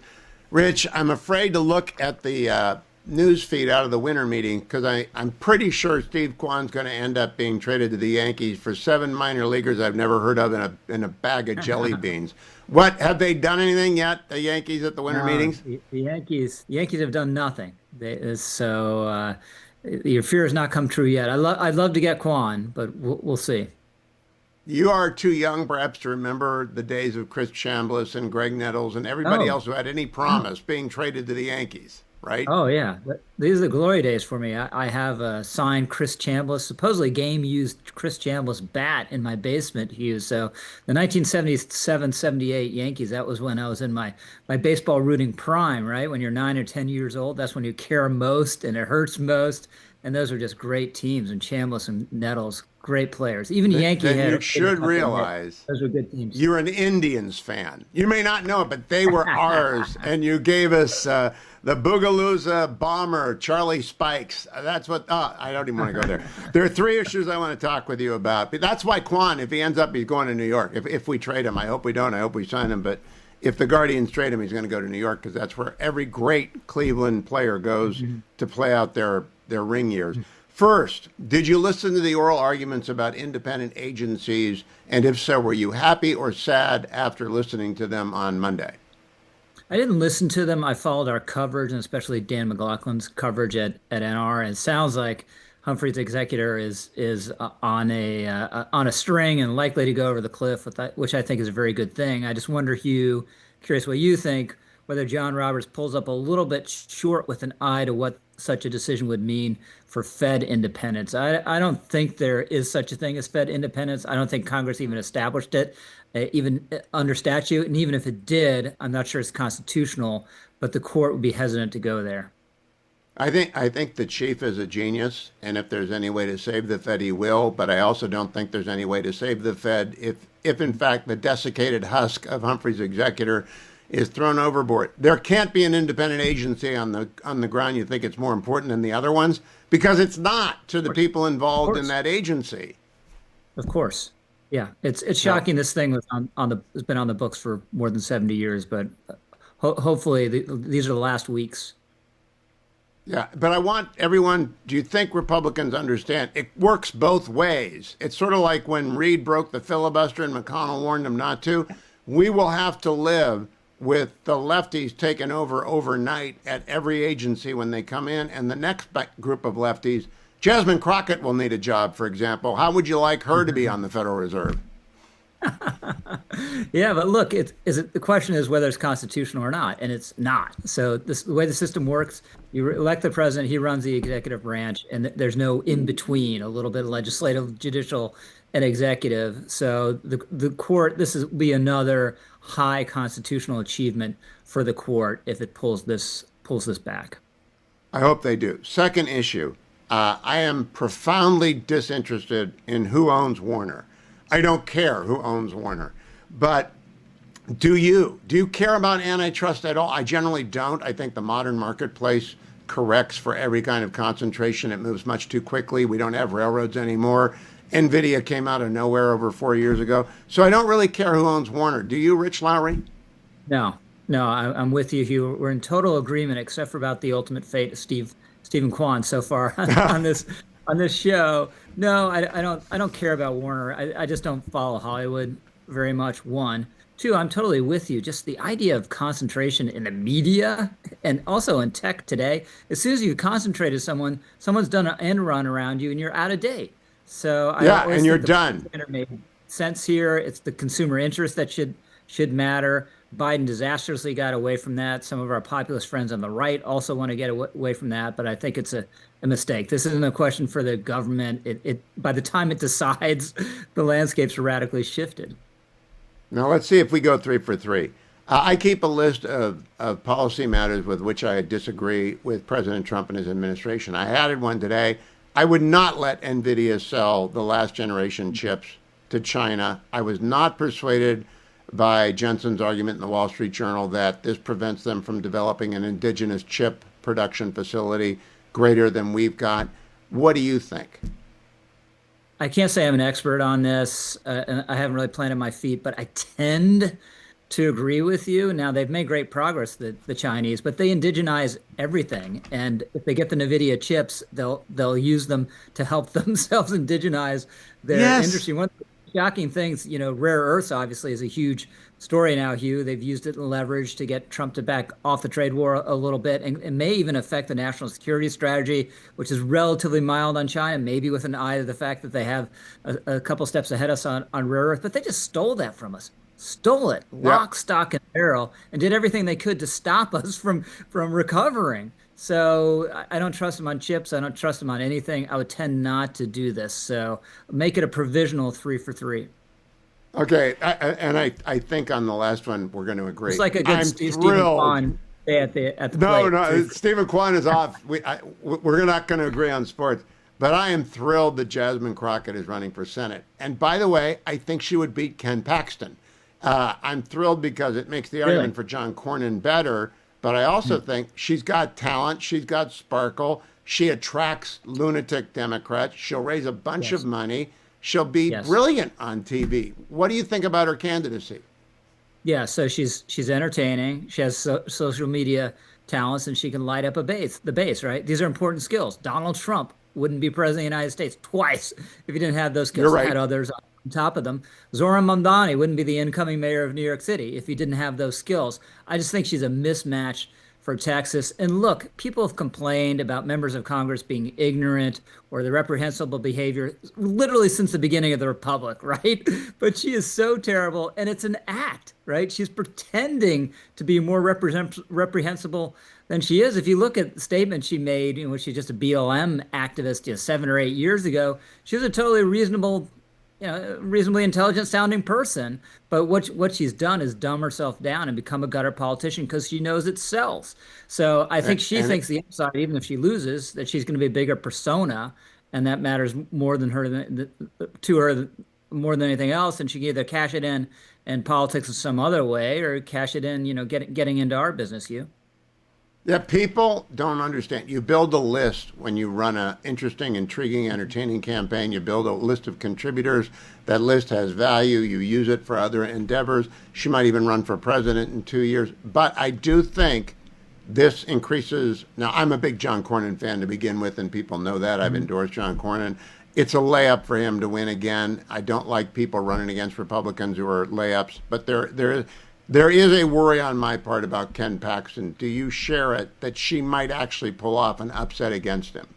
Rich, I'm afraid to look at the news feed out of the winter meeting because I'm pretty sure Steve Kwan's going to end up being traded to the Yankees for 7 minor leaguers I've never heard of in a bag of jelly beans. What, have they done anything yet, the Yankees at the winter meetings? The Yankees have done nothing. Your fear has not come true yet. I'd love to get Kwan, but we'll see. You are too young, perhaps, to remember the days of Chris Chambliss and Greg Nettles and everybody else who had any promise being traded to the Yankees, right? Oh, yeah. These are the glory days for me. I have a signed Chris Chambliss, supposedly game-used Chris Chambliss bat in my basement, Hugh. So the 1977-78 Yankees, that was when I was in my baseball rooting prime, right? When you're 9 or 10 years old, that's when you care most and it hurts most. And those are just great teams. And Chambliss and Nettles, great players. Even Yankee Then you should realize those are good teams. You're an Indians fan. You may not know it, but they were ours. And you gave us the Boogalooza Bomber, Charlie Spikes. That's what, I don't even want to go there. There are 3 issues I want to talk with you about. But that's why Kwan, if he ends up, he's going to New York. If we trade him, I hope we don't. I hope we sign him. But if the Guardians trade him, he's going to go to New York because that's where every great Cleveland player goes to play out their ring years. First, did you listen to the oral arguments about independent agencies? And if so, were you happy or sad after listening to them on Monday? I didn't listen to them. I followed our coverage, and especially Dan McLaughlin's coverage at NR. And it sounds like Humphrey's executor is on a string and likely to go over the cliff, which I think is a very good thing. I just wonder, Hugh, curious what you think, whether John Roberts pulls up a little bit short with an eye to what such a decision would mean for Fed independence. I don't think there is such a thing as Fed independence. I don't think Congress even established it, even under statute. And even if it did, I'm not sure it's constitutional, but the court would be hesitant to go there. I think the chief is a genius, and if there's any way to save the Fed, he will. But I also don't think there's any way to save the Fed if in fact the desiccated husk of Humphrey's executor is thrown overboard. There can't be an independent agency on the ground you think it's more important than the other ones, because it's not to the people involved in that agency. Of course. Yeah. It's shocking. This thing was has been on the books for more than 70 years, but hopefully these are the last weeks. Yeah, but I want everyone, do you think Republicans understand? It works both ways. It's sort of like when Reid broke the filibuster and McConnell warned him not to. We will have to live with the lefties taking over overnight at every agency when they come in, and the next group of lefties, Jasmine Crockett will need a job, for example. How would you like her to be on the Federal Reserve? Yeah, but look, the question is whether it's constitutional or not, and it's not. So the way the system works, you elect the president, he runs the executive branch, and there's no in-between, a little bit of legislative, judicial, and executive. So the court, this will be another high constitutional achievement for the court if it pulls this back. I hope they do. Second issue, I am profoundly disinterested in who owns Warner. I don't care who owns Warner, but do you care about antitrust at all? I generally don't. I think the modern marketplace corrects for every kind of concentration. It moves much too quickly. We don't have railroads anymore. NVIDIA came out of nowhere over 4 years ago. So I don't really care who owns Warner. Do you, Rich Lowry? No, No, I'm with you, Hugh. We're in total agreement, except for about the ultimate fate of Stephen Kwan so far on this show. No, I don't care about Warner. I just don't follow Hollywood very much. One, two, I'm totally with you. Just the idea of concentration in the media and also in tech today. As soon as you concentrated someone's done an end run around you, and you're out of date. So yeah, I always and you're think done. the made sense here. It's the consumer interest that should matter. Biden disastrously got away from that. Some of our populist friends on the right also want to get away from that, but I think it's a mistake. This isn't a question for the government. It by the time it decides, the landscape's radically shifted. Now let's see if we go 3 for 3. I keep a list of policy matters with which I disagree with President Trump and his administration. I added one today. I would not let NVIDIA sell the last generation chips to China. I was not persuaded by Jensen's argument in the Wall Street Journal that this prevents them from developing an indigenous chip production facility greater than we've got. What do you think? I can't say I'm an expert on this, and I haven't really planted my feet, but I tend to agree with you. Now, they've made great progress, the Chinese, but they indigenize everything. And if they get the NVIDIA chips, they'll use them to help themselves indigenize their industry. One of the shocking things, rare earths obviously is a huge story now, Hugh. They've used it in leverage to get Trump to back off the trade war a little bit, and it may even affect the national security strategy, which is relatively mild on China, maybe with an eye to the fact that they have a couple steps ahead of us on rare earth. But they just stole that from us. Stole it, lock, stock, and barrel, and did everything they could to stop us from recovering. So I don't trust them on chips. I don't trust them on anything. I would tend not to do this. So make it a provisional 3 for 3. Okay, I think on the last one we're going to agree. It's like a good Stephen Kwan at the plate. No, Stephen Kwan is off. We're not going to agree on sports. But I am thrilled that Jasmine Crockett is running for Senate. And by the way, I think she would beat Ken Paxton. I'm thrilled because it makes the argument for John Cornyn better. But I also think she's got talent. She's got sparkle. She attracts lunatic Democrats. She'll raise a bunch of money. She'll be brilliant on TV. What do you think about her candidacy? Yeah, so she's entertaining. She has social media talents, and she can light up the base, right? These are important skills. Donald Trump wouldn't be president of the United States twice if he didn't have those skills. You're right. He had others on top of them. Zohran Mamdani wouldn't be the incoming mayor of New York City if he didn't have those skills. I just think she's a mismatch for Texas. And look, people have complained about members of Congress being ignorant or the reprehensible behavior literally since the beginning of the Republic, right? But she is so terrible, and it's an act, right? She's pretending to be more reprehensible than she is. If you look at the statement she made, when she's just a BLM activist 7 or 8 years ago, she was a totally reasonably intelligent sounding person. But what she's done is dumb herself down and become a gutter politician because she knows it sells. So I think she thinks the upside, even if she loses, that she's going to be a bigger persona, and that matters more than to her more than anything else. And she can either cash it in politics in some other way, or cash it in, getting into our business, Hugh. Yeah, people don't understand. You build a list when you run an interesting, intriguing, entertaining campaign. You build a list of contributors. That list has value. You use it for other endeavors. She might even run for president in 2 years. But I do think this increases. Now, I'm a big John Cornyn fan to begin with, and people know that. I've endorsed John Cornyn. It's a layup for him to win again. I don't like people running against Republicans who are layups, but there is a worry on my part about Ken Paxton. Do you share it, that she might actually pull off an upset against him?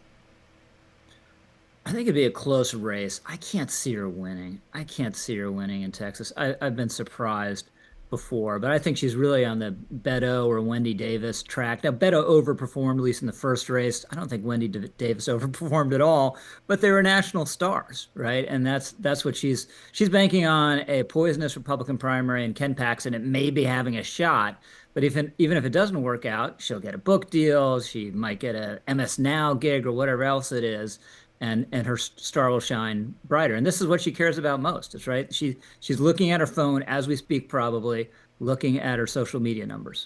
I think it'd be a close race. I can't see her winning. I can't see her winning in Texas. I've been surprised before, but I think she's really on the Beto or Wendy Davis track. Now, Beto overperformed, at least in the first race. I don't think Wendy Davis overperformed at all, but they were national stars, right? And that's what she's banking on, a poisonous Republican primary, and Ken Paxton, it may be having a shot. But even if it doesn't work out, she'll get a book deal. She might get a MS Now gig or whatever else it is. And her star will shine brighter. And this is what she cares about most. It's right. She's looking at her phone as we speak, probably looking at her social media numbers.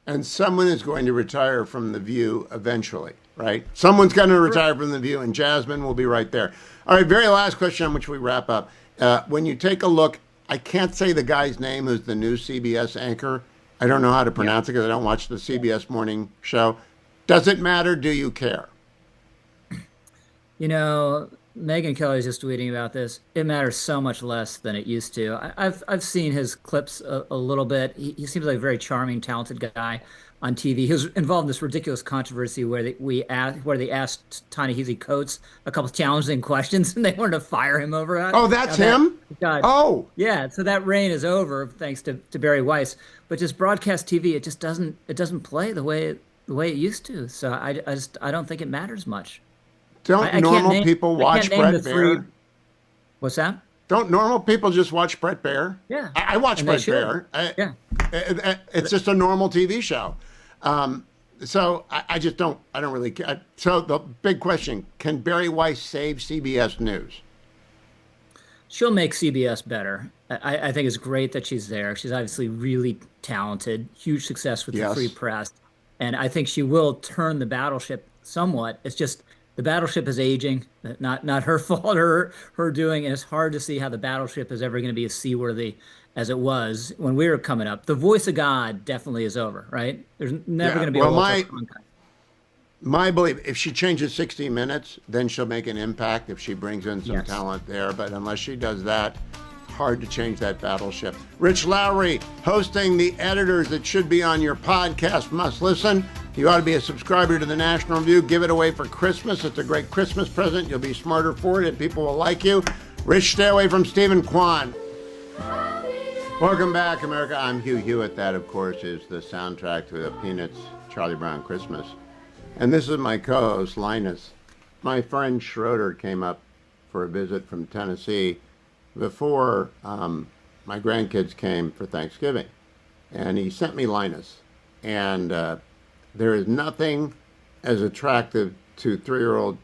And someone is going to retire from The View eventually, right? Someone's going to retire from The View, and Jasmine will be right there. All right, very last question on which we wrap up. When you take a look, I can't say the guy's name who's the new CBS anchor. I don't know how to pronounce it because I don't watch the CBS morning show. Does it matter? Do you care? You know, Megyn Kelly's just tweeting about this. It matters so much less than it used to. I've seen his clips a little bit. He seems like a very charming, talented guy on TV. He was involved in this ridiculous controversy where they asked Ta-Nehisi Coates a couple challenging questions and they wanted to fire him over it. Oh, that's him? Oh, yeah. So that reign is over thanks to Barry Weiss. But just broadcast TV, it just doesn't play the way it used to. So I don't think it matters much. Don't normal people watch Bret Baier? What's that? Don't normal people just watch Bret Baier? Yeah. I watch Bret Baier. Yeah. It's just a normal TV show. So I don't really care. So the big question, can Barry Weiss save CBS News? She'll make CBS better. I think it's great that she's there. She's obviously really talented, huge success with the Free Press. And I think she will turn the battleship somewhat. It's just the battleship is aging, not her fault or her doing, and it's hard to see how the battleship is ever going to be as seaworthy as it was when we were coming up. The voice of God definitely is over, right? There's never going to be my belief, if she changes 60 Minutes, then she'll make an impact if she brings in some talent there. But unless she does that, hard to change that battleship. Rich Lowry hosting the editors that should be on your podcast must listen. You ought to be a subscriber to the National Review. Give it away for Christmas. It's a great Christmas present. You'll be smarter for it and people will like you. Rich, stay away from Stephen Kwan. Welcome back, America. I'm Hugh Hewitt. That, of course, is the soundtrack to the Peanuts Charlie Brown Christmas. And this is my co-host, Linus. My friend Schroeder came up for a visit from Tennessee before my grandkids came for Thanksgiving. And he sent me Linus. And there is nothing as attractive to 3-year-old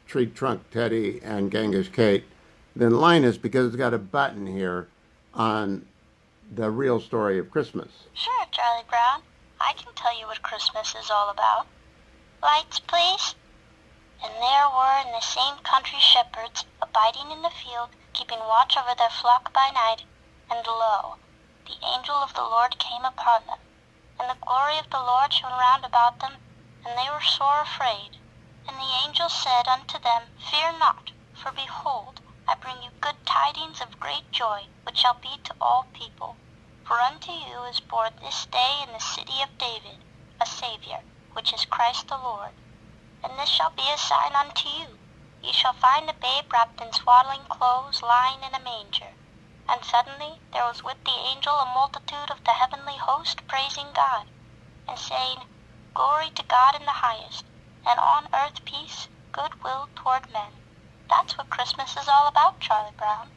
Tree Trunk Teddy and Genghis Kate than Linus because it's got a button here on the real story of Christmas. Sure, Charlie Brown. I can tell you what Christmas is all about. Lights, please. And there were in the same country shepherds, abiding in the field, keeping watch over their flock by night. And lo, the angel of the Lord came upon them. And the glory of the Lord shone round about them, and they were sore afraid. And the angel said unto them, Fear not, for behold, I bring you good tidings of great joy, which shall be to all people. For unto you is born this day in the city of David a Savior, which is Christ the Lord. And this shall be a sign unto you. Ye shall find a babe wrapped in swaddling clothes, lying in a manger. And suddenly there was with the angel a multitude of the heavenly host praising God, and saying, Glory to God in the highest, and on earth peace, goodwill toward men. That's what Christmas is all about, Charlie Brown.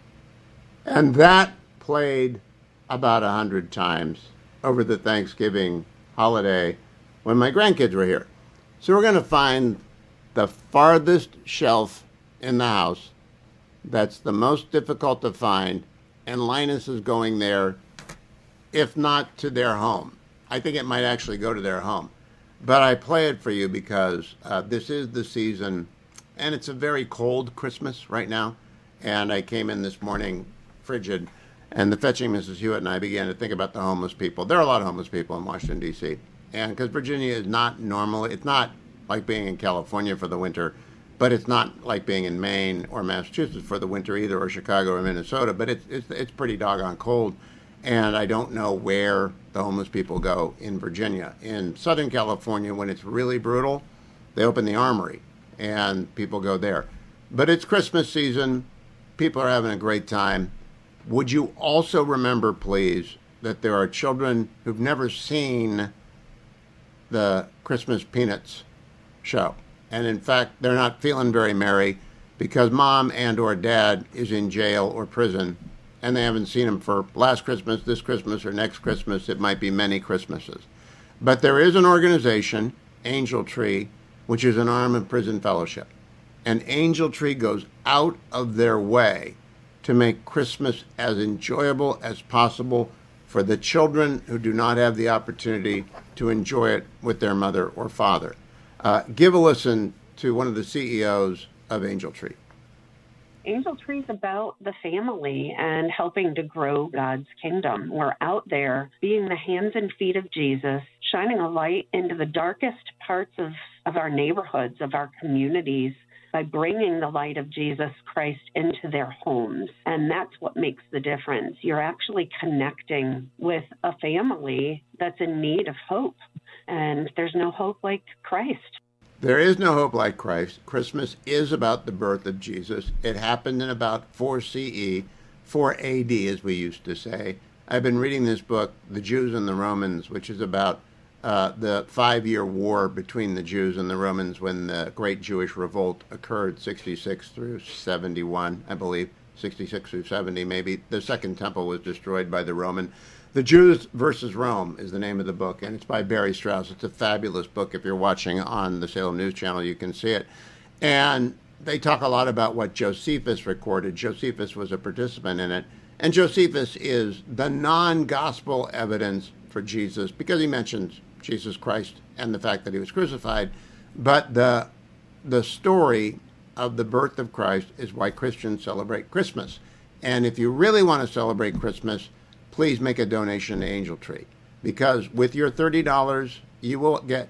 And that played about 100 times over the Thanksgiving holiday when my grandkids were here. So we're going to find the farthest shelf in the house that's the most difficult to find, and Linus is going there, if not to their home. I think it might actually go to their home. But I play it for you because this is the season, and it's a very cold Christmas right now. And I came in this morning frigid, and the fetching Mrs. Hewitt and I began to think about the homeless people. There are a lot of homeless people in Washington, D.C., and because Virginia is not normal, it's not like being in California for the winter, but it's not like being in Maine or Massachusetts for the winter either, or Chicago or Minnesota, but it's pretty doggone cold. And I don't know where the homeless people go in Virginia. In Southern California, when it's really brutal, they open the Armory and people go there. But it's Christmas season. People are having a great time. Would you also remember, please, that there are children who've never seen the Christmas Peanuts show. And in fact, they're not feeling very merry because mom and or dad is in jail or prison, and they haven't seen him for last Christmas, this Christmas, or next Christmas. It might be many Christmases. But there is an organization, Angel Tree, which is an arm of Prison Fellowship. And Angel Tree goes out of their way to make Christmas as enjoyable as possible for the children who do not have the opportunity to enjoy it with their mother or father. Give a listen to one of the CEOs of Angel Tree. Angel Tree's about the family and helping to grow God's kingdom. We're out there being the hands and feet of Jesus, shining a light into the darkest parts of our neighborhoods, of our communities, by bringing the light of Jesus Christ into their homes. And that's what makes the difference. You're actually connecting with a family that's in need of hope. And there's no hope like Christ. There is no hope like Christ. Christmas is about the birth of Jesus. It happened in about 4 CE, 4 AD, as we used to say. I've been reading this book, The Jews and the Romans, which is about the 5-year war between the Jews and the Romans when the Great Jewish Revolt occurred, 66 through 71, I believe, 66 through 70 maybe. The Second Temple was destroyed by the Roman. The Jews versus Rome is the name of the book, and it's by Barry Strauss. It's a fabulous book. If you're watching on the Salem News Channel, you can see it. And they talk a lot about what Josephus recorded. Josephus was a participant in it. And Josephus is the non-gospel evidence for Jesus because he mentions Jesus Christ and the fact that he was crucified. But the story of the birth of Christ is why Christians celebrate Christmas. And if you really want to celebrate Christmas, please make a donation to Angel Tree, because with your $30, you will get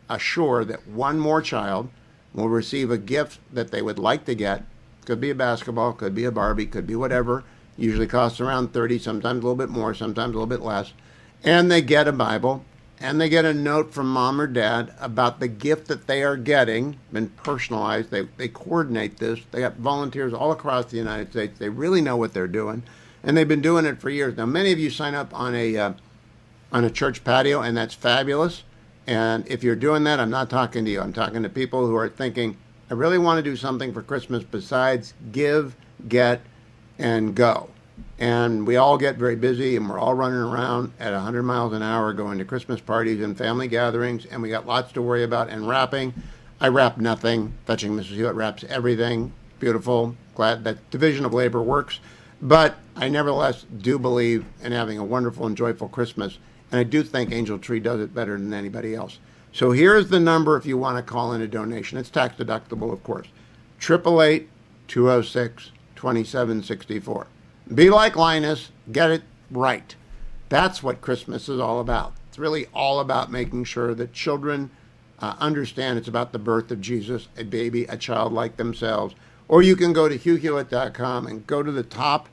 assure that one more child will receive a gift that they would like to get. Could be a basketball, could be a Barbie, could be whatever. Usually costs around $30, sometimes a little bit more, sometimes a little bit less. And they get a Bible, and they get a note from mom or dad about the gift that they are getting, been personalized. They coordinate this. They got volunteers all across the United States. They really know what they're doing. And they've been doing it for years. Now, many of you sign up on a church patio, and that's fabulous. And if you're doing that, I'm not talking to you. I'm talking to people who are thinking, I really want to do something for Christmas besides give, get, and go. And we all get very busy, and we're all running around at 100 miles an hour going to Christmas parties and family gatherings, and we got lots to worry about. And wrapping, I wrap nothing. Fetching Mrs. Hewitt wraps everything. Beautiful. Glad that division of labor works. But I nevertheless do believe in having a wonderful and joyful Christmas. And I do think Angel Tree does it better than anybody else. So here's the number if you want to call in a donation. It's tax deductible, of course. 888-206-2764. Be like Linus. Get it right. That's what Christmas is all about. It's really all about making sure that children understand it's about the birth of Jesus, a baby, a child like themselves. Or you can go to HughHewitt.com and go to the top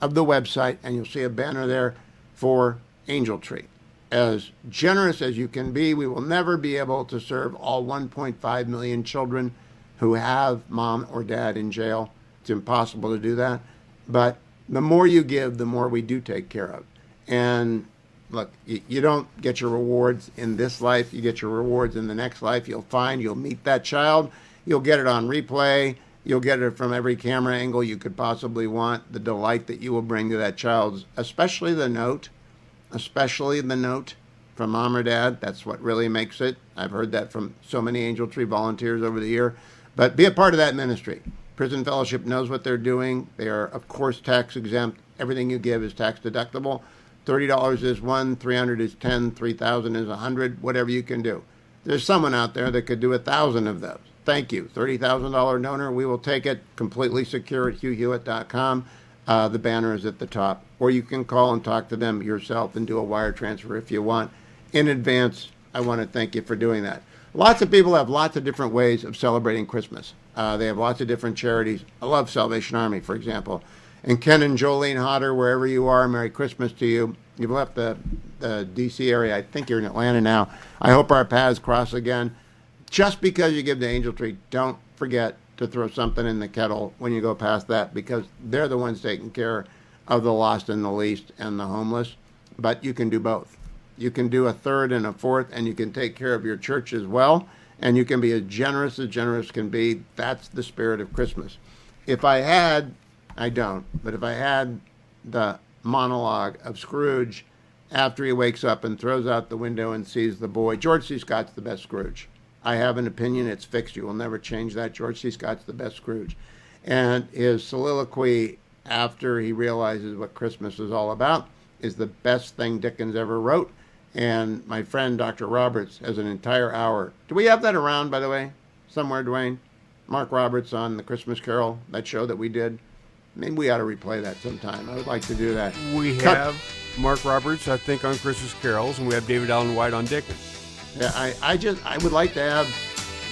of the website, and you'll see a banner there for Angel Tree. As generous as you can be, we will never be able to serve all 1.5 million children who have mom or dad in jail. It's impossible to do that. But the more you give, the more we do take care of. And look, you don't get your rewards in this life. You get your rewards in the next life. You'll meet that child. You'll get it on replay. You'll get it from every camera angle you could possibly want. The delight that you will bring to that child, especially the note from mom or dad. That's what really makes it. I've heard that from so many Angel Tree volunteers over the year. But be a part of that ministry. Prison Fellowship knows what they're doing. They are, of course, tax exempt. Everything you give is tax deductible. $30 is one, $300 is 10, $3,000 is 100, whatever you can do. There's someone out there that could do 1,000 of those. Thank you. $30,000 donor. We will take it completely secure at HughHewitt.com. The banner is at the top. Or you can call and talk to them yourself and do a wire transfer if you want. In advance, I want to thank you for doing that. Lots of people have lots of different ways of celebrating Christmas. They have lots of different charities. I love Salvation Army, for example. And Ken and Jolene Hodder, wherever you are, Merry Christmas to you. You've left the D.C. area. I think you're in Atlanta now. I hope our paths cross again. Just because you give to Angel Tree, don't forget to throw something in the kettle when you go past that, because they're the ones taking care of the lost and the least and the homeless. But you can do both. You can do a third and a fourth, and you can take care of your church as well. And you can be as generous can be. That's the spirit of Christmas. If I had, I don't, but if I had the monologue of Scrooge after he wakes up and throws out the window and sees the boy, George C. Scott's the best Scrooge. I have an opinion. It's fixed. You will never change that. George C. Scott's the best Scrooge. And his soliloquy after he realizes what Christmas is all about is the best thing Dickens ever wrote. And my friend, Dr. Roberts, has an entire hour. Do we have that around, by the way, somewhere, Dwayne? Mark Roberts on the Christmas Carol, that show that we did? Maybe we ought to replay that sometime. I would like to do that. We have Mark Roberts, I think, on Christmas Carols, and we have David Allen White on Dickens. Yeah, I would like to have,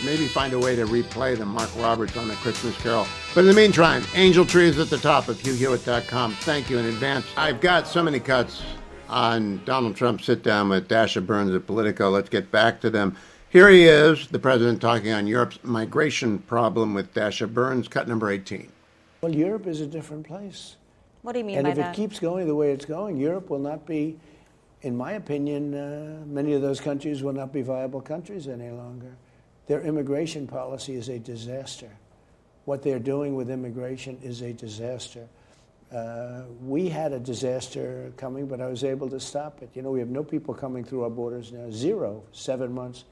maybe find a way to replay the Mark Roberts on the Christmas Carol. But in the meantime, Angel Tree is at the top of HughHewitt.com. Thank you in advance. I've got so many cuts on Donald Trump's sit-down with Dasha Burns at Politico. Let's get back to them. Here he is, the president, talking on Europe's migration problem with Dasha Burns, cut number 18. Well, Europe is a different place. What do you mean and by if that? it keeps going the way it's going, Europe will not be, in my opinion, many of those countries will not be viable countries any longer. Their immigration policy is a disaster. What they're doing with immigration is a disaster. We had a disaster coming, but I was able to stop it. You know, we have no people coming through our borders now. 0, 7 months.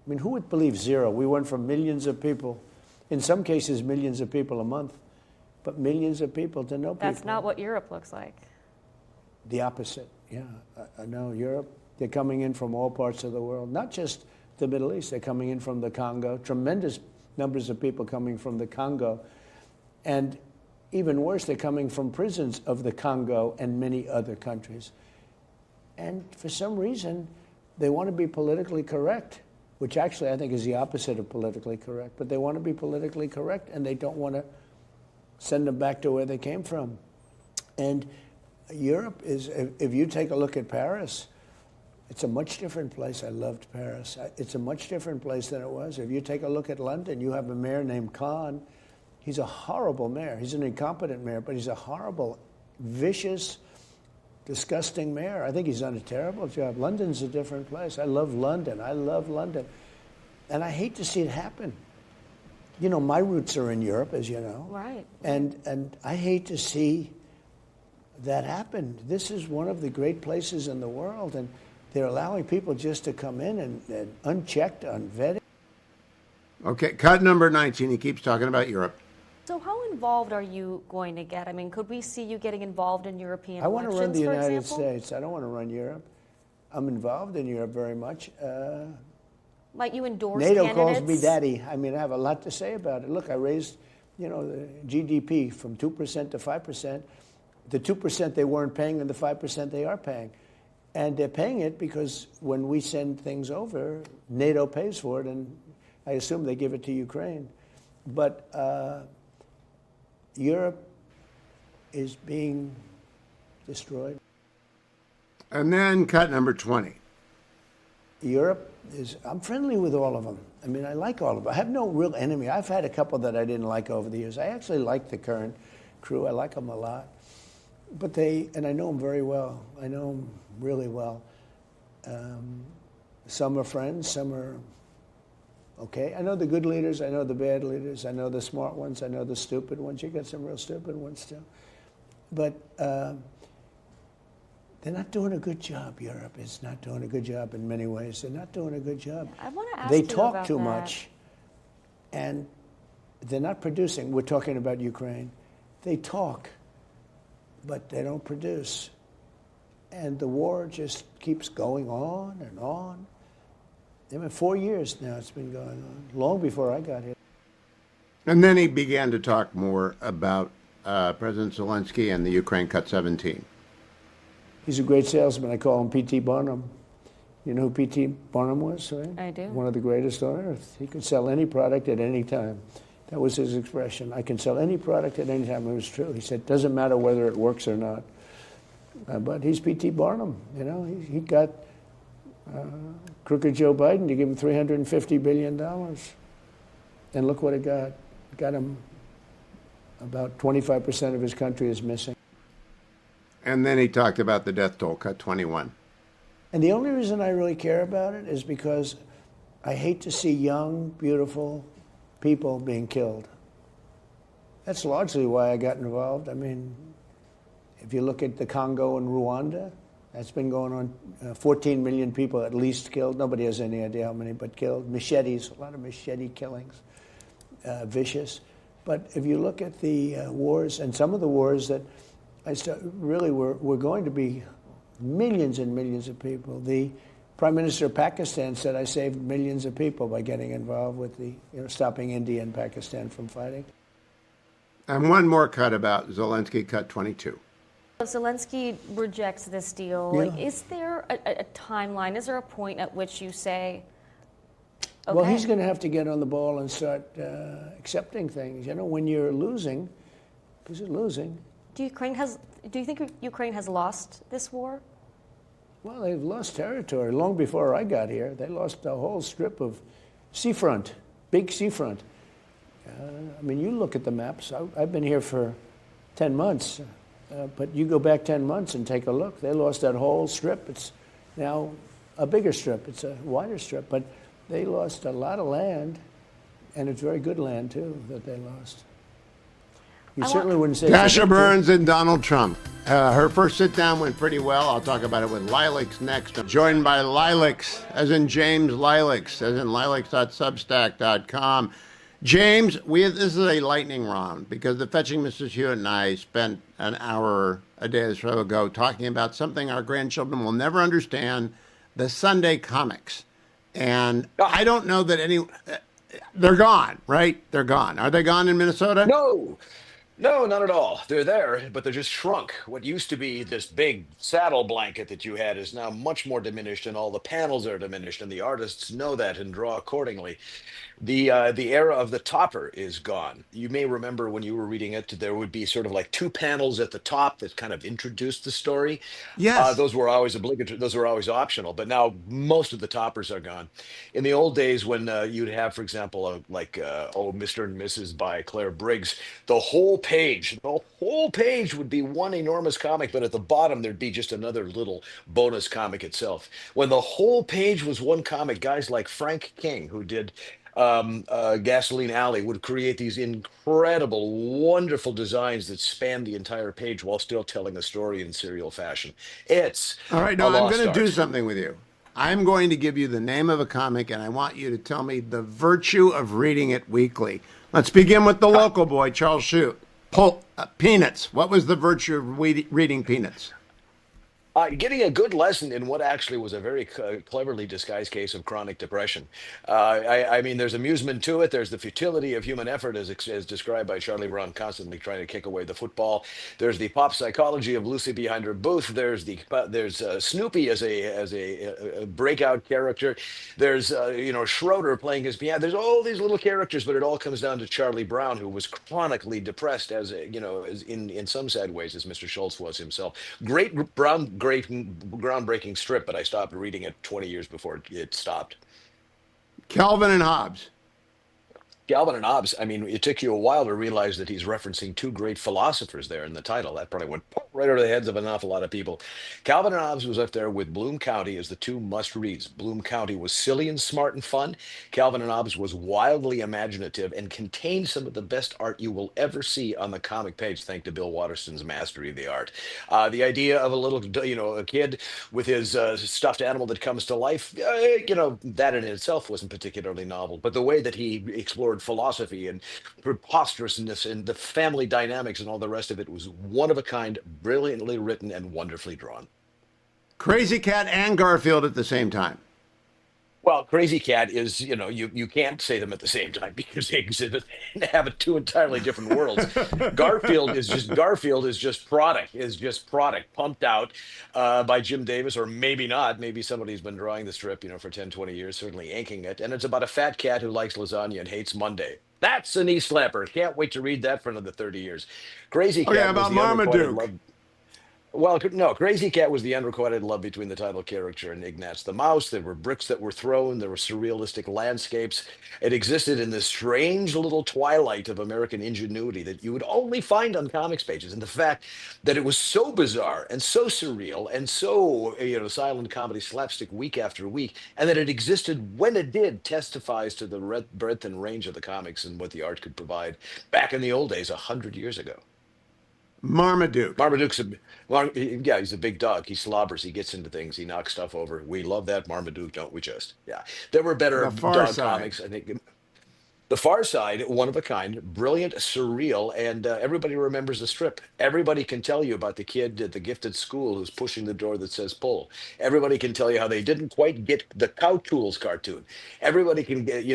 I mean, who would believe 0? We went from millions of people, in some cases millions of people a month, but millions of people to no people. That's not what Europe looks like. The opposite, yeah. I know Europe, they're coming in from all parts of the world, not just the Middle East. They're coming in from the Congo, tremendous numbers of people coming from the Congo. And even worse, they're coming from prisons of the Congo and many other countries. And for some reason, they want to be politically correct, which actually I think is the opposite of politically correct. But they want to be politically correct, and they don't want to send them back to where they came from. And Europe is, if you take a look at Paris, it's a much different place. I loved Paris. It's a much different place than it was. If you take a look at London, you have a mayor named Khan. He's a horrible mayor. He's an incompetent mayor, but he's a horrible, vicious, disgusting mayor. I think he's done a terrible job. London's a different place. I love London. I love London. And I hate to see it happen. You know, my roots are in Europe, as you know. Right. And I hate to see that happen. This is one of the great places in the world, and they're allowing people just to come in and unchecked, unvetted. Okay, cut number 19. He keeps talking about Europe. So how involved are you going to get? I mean, could we see you getting involved in European I want to run the for United example? States. I don't want to run Europe. I'm involved in Europe very much. Might you endorse NATO candidates? calls me daddy. I mean, I have a lot to say about it. Look, I raised, you know, the GDP from 2% to 5%. The 2% they weren't paying and the 5% they are paying. And they're paying it because when we send things over, NATO pays for it, and I assume they give it to Ukraine. But Europe is being destroyed. And then cut number 20. Europe is, I'm friendly with all of them. I mean, I like all of them. I have no real enemy. I've had a couple that I didn't like over the years. I actually like the current crew. I like them a lot. But and I know them very well. I know them really well. Some are friends, some are okay. I know the good leaders, I know the bad leaders, I know the smart ones, I know the stupid ones. You got some real stupid ones too. But they're not doing a good job. Europe is not doing a good job in many ways. They're not doing a good job. I want to ask They you talk about too that. much, and they're not producing. We're talking about Ukraine. They talk, but they don't produce. And the war just keeps going on and on. I mean, 4 years now it's been going on, long before I got here. And then he began to talk more about President Zelensky and the Ukraine cut 17. He's a great salesman. I call him P.T. Barnum. You know who P.T. Barnum was, right? I do. One of the greatest on earth. He could sell any product at any time. That was his expression. I can sell any product at any time. It was true. He said, doesn't matter whether it works or not. But he's P.T. Barnum. You know, he got crooked Joe Biden to give him $350 billion. And look what it got. It got him about 25% of his country is missing. And then he talked about the death toll, cut 21. And the only reason I really care about it is because I hate to see young, beautiful people being killed. That's largely why I got involved. I mean, if you look at the Congo and Rwanda, that's been going on. 14 million people at least killed. Nobody has any idea how many, but killed. Machetes, a lot of machete killings, vicious. But if you look at the wars, and some of the wars that really were going to be millions and millions of people. The Prime Minister of Pakistan said I saved millions of people by getting involved with the, stopping India and Pakistan from fighting. And one more cut about Zelensky, cut 22. If Zelensky rejects this deal, Yeah. like, is there a timeline? Is there a point at which you say, okay? Well, he's going to have to get on the ball and start accepting things. When you're losing, because you're losing. Do you think Ukraine has lost this war? Well, they've lost territory. Long before I got here, they lost a whole strip of seafront, big seafront. You look at the maps. I've been here for 10 months, but you go back 10 months and take a look. They lost that whole strip. It's now a bigger strip. It's a wider strip, but they lost a lot of land, and it's very good land, too, that they lost. You certainly wouldn't say... Tasha Burns and Donald Trump. Her first sit-down went pretty well. I'll talk about it with Lilacs next. I'm joined by Lilacs, as in James Lilacs, as in lilacs.substack.com. James, this is a lightning round because the Fetching Mrs. Hewitt and I spent an hour a day or so ago talking about something our grandchildren will never understand, the Sunday comics. And I don't know that they're gone, right? They're gone. Are they gone in Minnesota? No, not at all. They're there, but they're just shrunk. What used to be this big saddle blanket that you had is now much more diminished, and all the panels are diminished, and the artists know that and draw accordingly. The era of the topper is gone. You may remember when you were reading it, there would be sort of like two panels at the top that kind of introduced the story. Yes. Those were always obligatory. Those were always optional. But now most of the toppers are gone. In the old days, when you'd have, for example, Mr. and Mrs. by Claire Briggs, the whole page would be one enormous comic, but at the bottom there'd be just another little bonus comic itself. When the whole page was one comic, guys like Frank King, who did Gasoline Alley, would create these incredible, wonderful designs that span the entire page while still telling a story in serial fashion. It's all right. Now I'm going to do something with you. I'm going to give you the name of a comic, and I want you to tell me the virtue of reading it weekly. Let's begin with the local boy, Charles Shute. Peanuts. What was the virtue of reading Peanuts? Getting a good lesson in what actually was a very cleverly disguised case of chronic depression. There's amusement to it. There's the futility of human effort, as described by Charlie Brown, constantly trying to kick away the football. There's the pop psychology of Lucy behind her booth. There's Snoopy as a breakout character. There's Schroeder playing his piano. There's all these little characters, but it all comes down to Charlie Brown, who was chronically depressed, as in some sad ways, as Mr. Schultz was himself. Great groundbreaking strip, but I stopped reading it 20 years before it stopped. Calvin and Hobbes. Calvin and Hobbes, it took you a while to realize that he's referencing two great philosophers there in the title. That probably went right over the heads of an awful lot of people. Calvin and Hobbes was up there with Bloom County as the two must-reads. Bloom County was silly and smart and fun. Calvin and Hobbes was wildly imaginative and contained some of the best art you will ever see on the comic page, thanks to Bill Watterson's mastery of the art. The idea of a kid with his stuffed animal that comes to life, that in itself wasn't particularly novel, but the way that he explored philosophy and preposterousness and the family dynamics and all the rest of it was one of a kind, brilliantly written and wonderfully drawn. Crazy Cat and Garfield at the same time. Well, Crazy Cat is, you can't say them at the same time because they inhabit two entirely different worlds. Garfield is just product pumped out by Jim Davis, or maybe not. Maybe somebody's been drawing the strip, for 10, 20 years, certainly inking it. And it's about a fat cat who likes lasagna and hates Monday. That's a knee slapper. Can't wait to read that for another 30 years. Crazy Cat about Marmaduke. Well, no, Crazy Cat was the unrequited love between the title character and Ignatz the Mouse. There were bricks that were thrown. There were surrealistic landscapes. It existed in this strange little twilight of American ingenuity that you would only find on comics pages. And the fact that it was so bizarre and so surreal and so, silent comedy slapstick week after week, and that it existed when it did, testifies to the breadth and range of the comics and what the art could provide back in the old days, 100 years ago. Marmaduke. He's a big dog. He slobbers. He gets into things. He knocks stuff over. We love that Marmaduke, don't we? Just there were better dog comics. I think The Far Side, one of a kind, brilliant, surreal, and everybody remembers the strip. Everybody can tell you about the kid at the gifted school who's pushing the door that says pull. Everybody can tell you how they didn't quite get the Cow Tools cartoon. Everybody can get,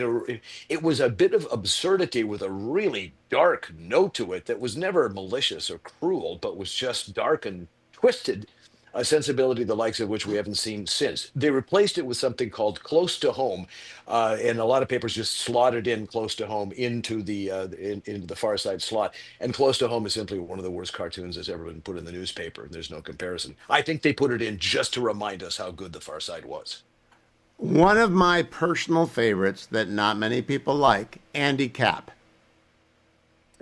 it was a bit of absurdity with a really dark note to it that was never malicious or cruel, but was just dark and twisted, a sensibility the likes of which we haven't seen since. They replaced it with something called Close to Home, and a lot of papers just slotted in Close to Home into into the Far Side slot. And Close to Home is simply one of the worst cartoons that's ever been put in the newspaper. There's no comparison. I think they put it in just to remind us how good the Far Side was. One of my personal favorites that not many people like, Andy Capp.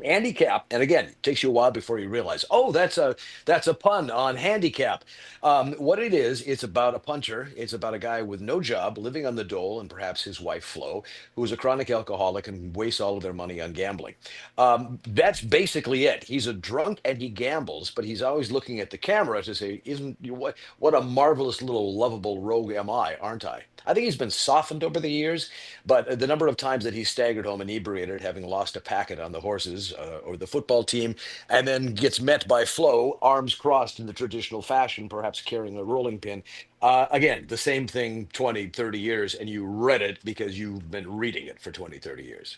Handicap, and again, it takes you a while before you realize, oh, that's a pun on handicap. What it is, it's about a punter. It's about a guy with no job, living on the dole, and perhaps his wife Flo, who is a chronic alcoholic and wastes all of their money on gambling. That's basically it. He's a drunk and he gambles, but he's always looking at the camera to say, "Isn't you what a marvelous little lovable rogue am I, aren't I?" I think he's been softened over the years, but the number of times that he staggered home inebriated, having lost a packet on the horses or the football team, and then gets met by Flo, arms crossed in the traditional fashion, perhaps carrying a rolling pin. Again, the same thing 20, 30 years, and you read it because you've been reading it for 20, 30 years.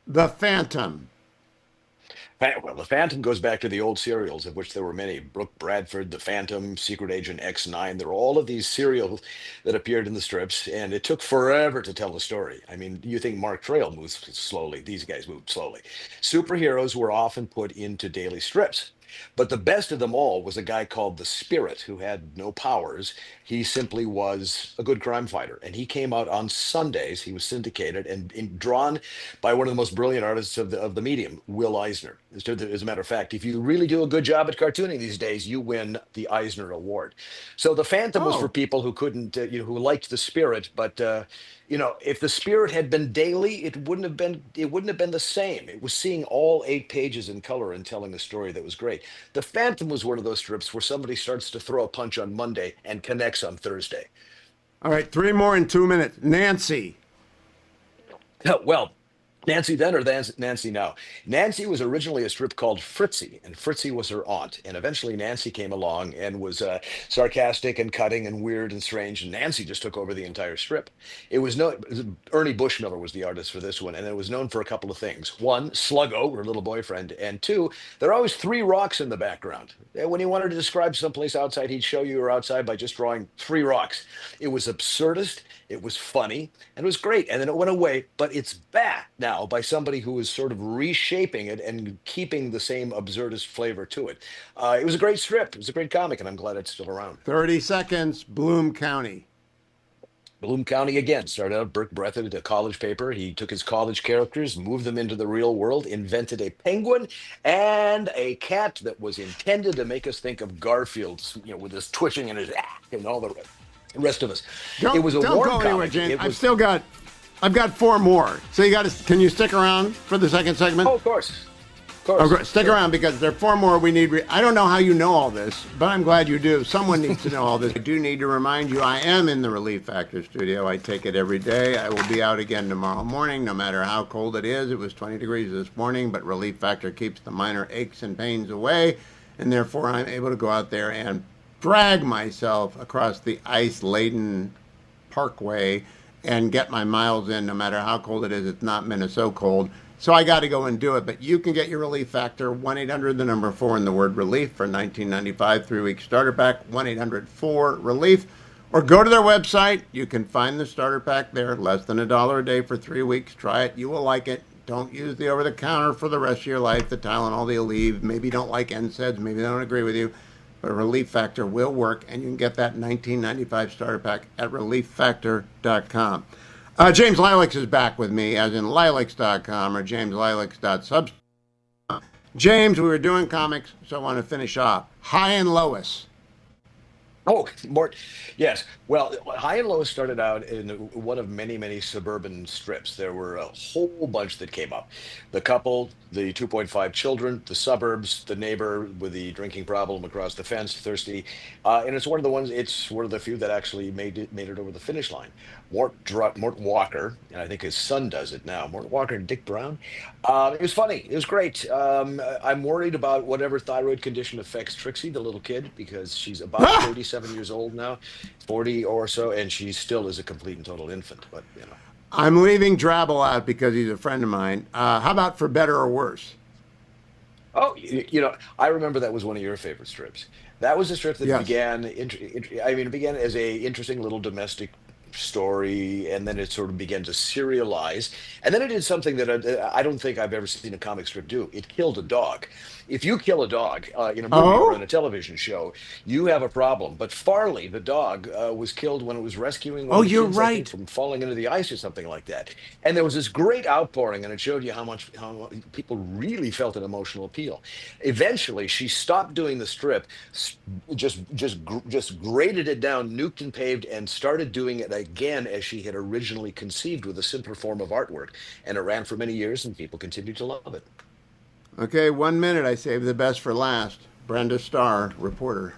The Phantom. Well, the Phantom goes back to the old serials, of which there were many. Brooke Bradford, the Phantom, Secret Agent X9. There were all of these serials that appeared in the strips, and it took forever to tell the story. I mean, you think Mark Trail moves slowly. These guys moved slowly. Superheroes were often put into daily strips. But the best of them all was a guy called the Spirit, who had no powers. He simply was a good crime fighter. And he came out on Sundays. He was syndicated and drawn by one of the most brilliant artists of the medium, Will Eisner. As a matter of fact, if you really do a good job at cartooning these days, you win the Eisner Award. So the Phantom was for people who couldn't, who liked the Spirit, but if the Spirit had been daily, it wouldn't have been the same. It was seeing all 8 pages in color and telling a story that was great. The Phantom was one of those strips where somebody starts to throw a punch on Monday and connects on Thursday. All right, 3 more in 2 minutes. Nancy. Well, Nancy then or Nancy now? Nancy was originally a strip called Fritzy, and Fritzy was her aunt. And eventually Nancy came along and was sarcastic and cutting and weird and strange, and Nancy just took over the entire strip. Ernie Bushmiller was the artist for this one, and it was known for a couple of things. One, Sluggo, her little boyfriend, and two, there are always 3 rocks in the background. When he wanted to describe someplace outside, he'd show you you're outside by just drawing 3 rocks. It was absurdist, it was funny, and it was great. And then it went away, but it's back now by somebody who is sort of reshaping it and keeping the same absurdist flavor to it. It was a great strip. It was a great comic, and I'm glad it's still around. 30 seconds, Bloom County. Bloom County again started out Brooke Bradford, a college paper. He took his college characters, moved them into the real world, invented a penguin and a cat that was intended to make us think of Garfield, with his twitching and his and all the rest of us. It was a don't warm go anywhere, comic. Jane. I've got 4 more. So can you stick around for the second segment? Oh, of course. Of Stick around because there are 4 more we need. I don't know how you know all this, but I'm glad you do. Someone needs to know all this. I do need to remind you, I am in the Relief Factor studio. I take it every day. I will be out again tomorrow morning, no matter how cold it is. It was 20 degrees this morning, but Relief Factor keeps the minor aches and pains away, and therefore I'm able to go out there and drag myself across the ice-laden parkway and get my miles in, no matter how cold it is. It's not Minnesota cold. So I got to go and do it. But you can get your Relief Factor, 1-800-4 and the word relief for $19.95 3-week starter pack, 1-800-4-RELIEF. Or go to their website. You can find the starter pack there, less than $1 a day for 3 weeks. Try it. You will like it. Don't use the over-the-counter for the rest of your life, the Tylenol, the Aleve. Maybe you don't like NSAIDs. Maybe they don't agree with you. But Relief Factor will work, and you can get that $19.95 starter pack at relieffactor.com. James Lilacs is back with me, as in lilacs.com or jameslilacs.substack.com. James, we were doing comics, so I want to finish off. High and Lois. Oh, Mort, yes. Well, High and Low started out in one of many, many suburban strips. There were a whole bunch that came up. The couple, the 2.5 children, the suburbs, the neighbor with the drinking problem across the fence, thirsty. And it's one of the ones, it's one of the few that actually made it over the finish line. Mort Walker, and I think his son does it now, Mort Walker and Dick Brown. It was funny. It was great. I'm worried about whatever thyroid condition affects Trixie, the little kid, because she's about 37 years old now, 40 or so, and she still is a complete and total infant. But, you know. I'm leaving Drabble out because he's a friend of mine. How about For Better or Worse? Oh, I remember that was one of your favorite strips. That was a strip that Yes. began, it began as a interesting little domestic story, and then it sort of began to serialize. And then it did something that I don't think I've ever seen a comic strip do. It killed a dog. If you kill a dog in a movie or in a television show, you have a problem. But Farley, the dog, was killed when it was rescuing one of the you're kids, I think, right. from falling into the ice or something like that. And there was this great outpouring, and it showed you how people really felt an emotional appeal. Eventually, she stopped doing the strip, just graded it down, nuked and paved, and started doing it again as she had originally conceived, with a simpler form of artwork. And it ran for many years, and people continued to love it. Okay, 1 minute. I saved the best for last. Brenda Starr, reporter.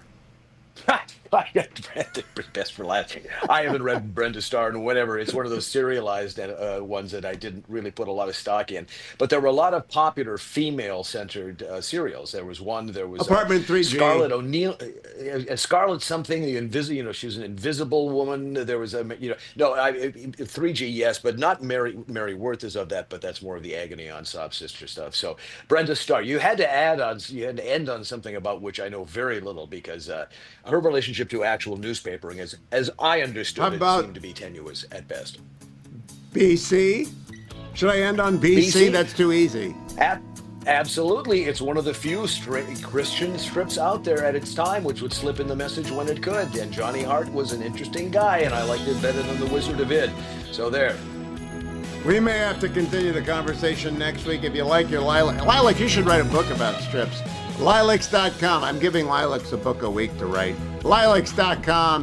Best for last. I haven't read Brenda Starr and whatever. It's one of those serialized ones that I didn't really put a lot of stock in. But there were a lot of popular female-centered serials. There was one. There was Apartment 3G. Scarlett O'Neill, Scarlett something. The invisible. She was an invisible woman. There was 3G, yes, but not Mary Worth is of that. But that's more of the Agony on sob sister stuff. So Brenda Starr, you had to end on something about which I know very little, because her relationship to actual newspapering, as I understood it, seemed to be tenuous at best. BC? Should I end on BC? That's too easy. Absolutely. It's one of the few Christian strips out there at its time which would slip in the message when it could. And Johnny Hart was an interesting guy, and I liked it better than The Wizard of Id. So there. We may have to continue the conversation next week. If you like your Lilac. Lilac, you should write a book about strips. Lilacs.com. I'm giving Lilacs a book a week to write. Lilacs.com.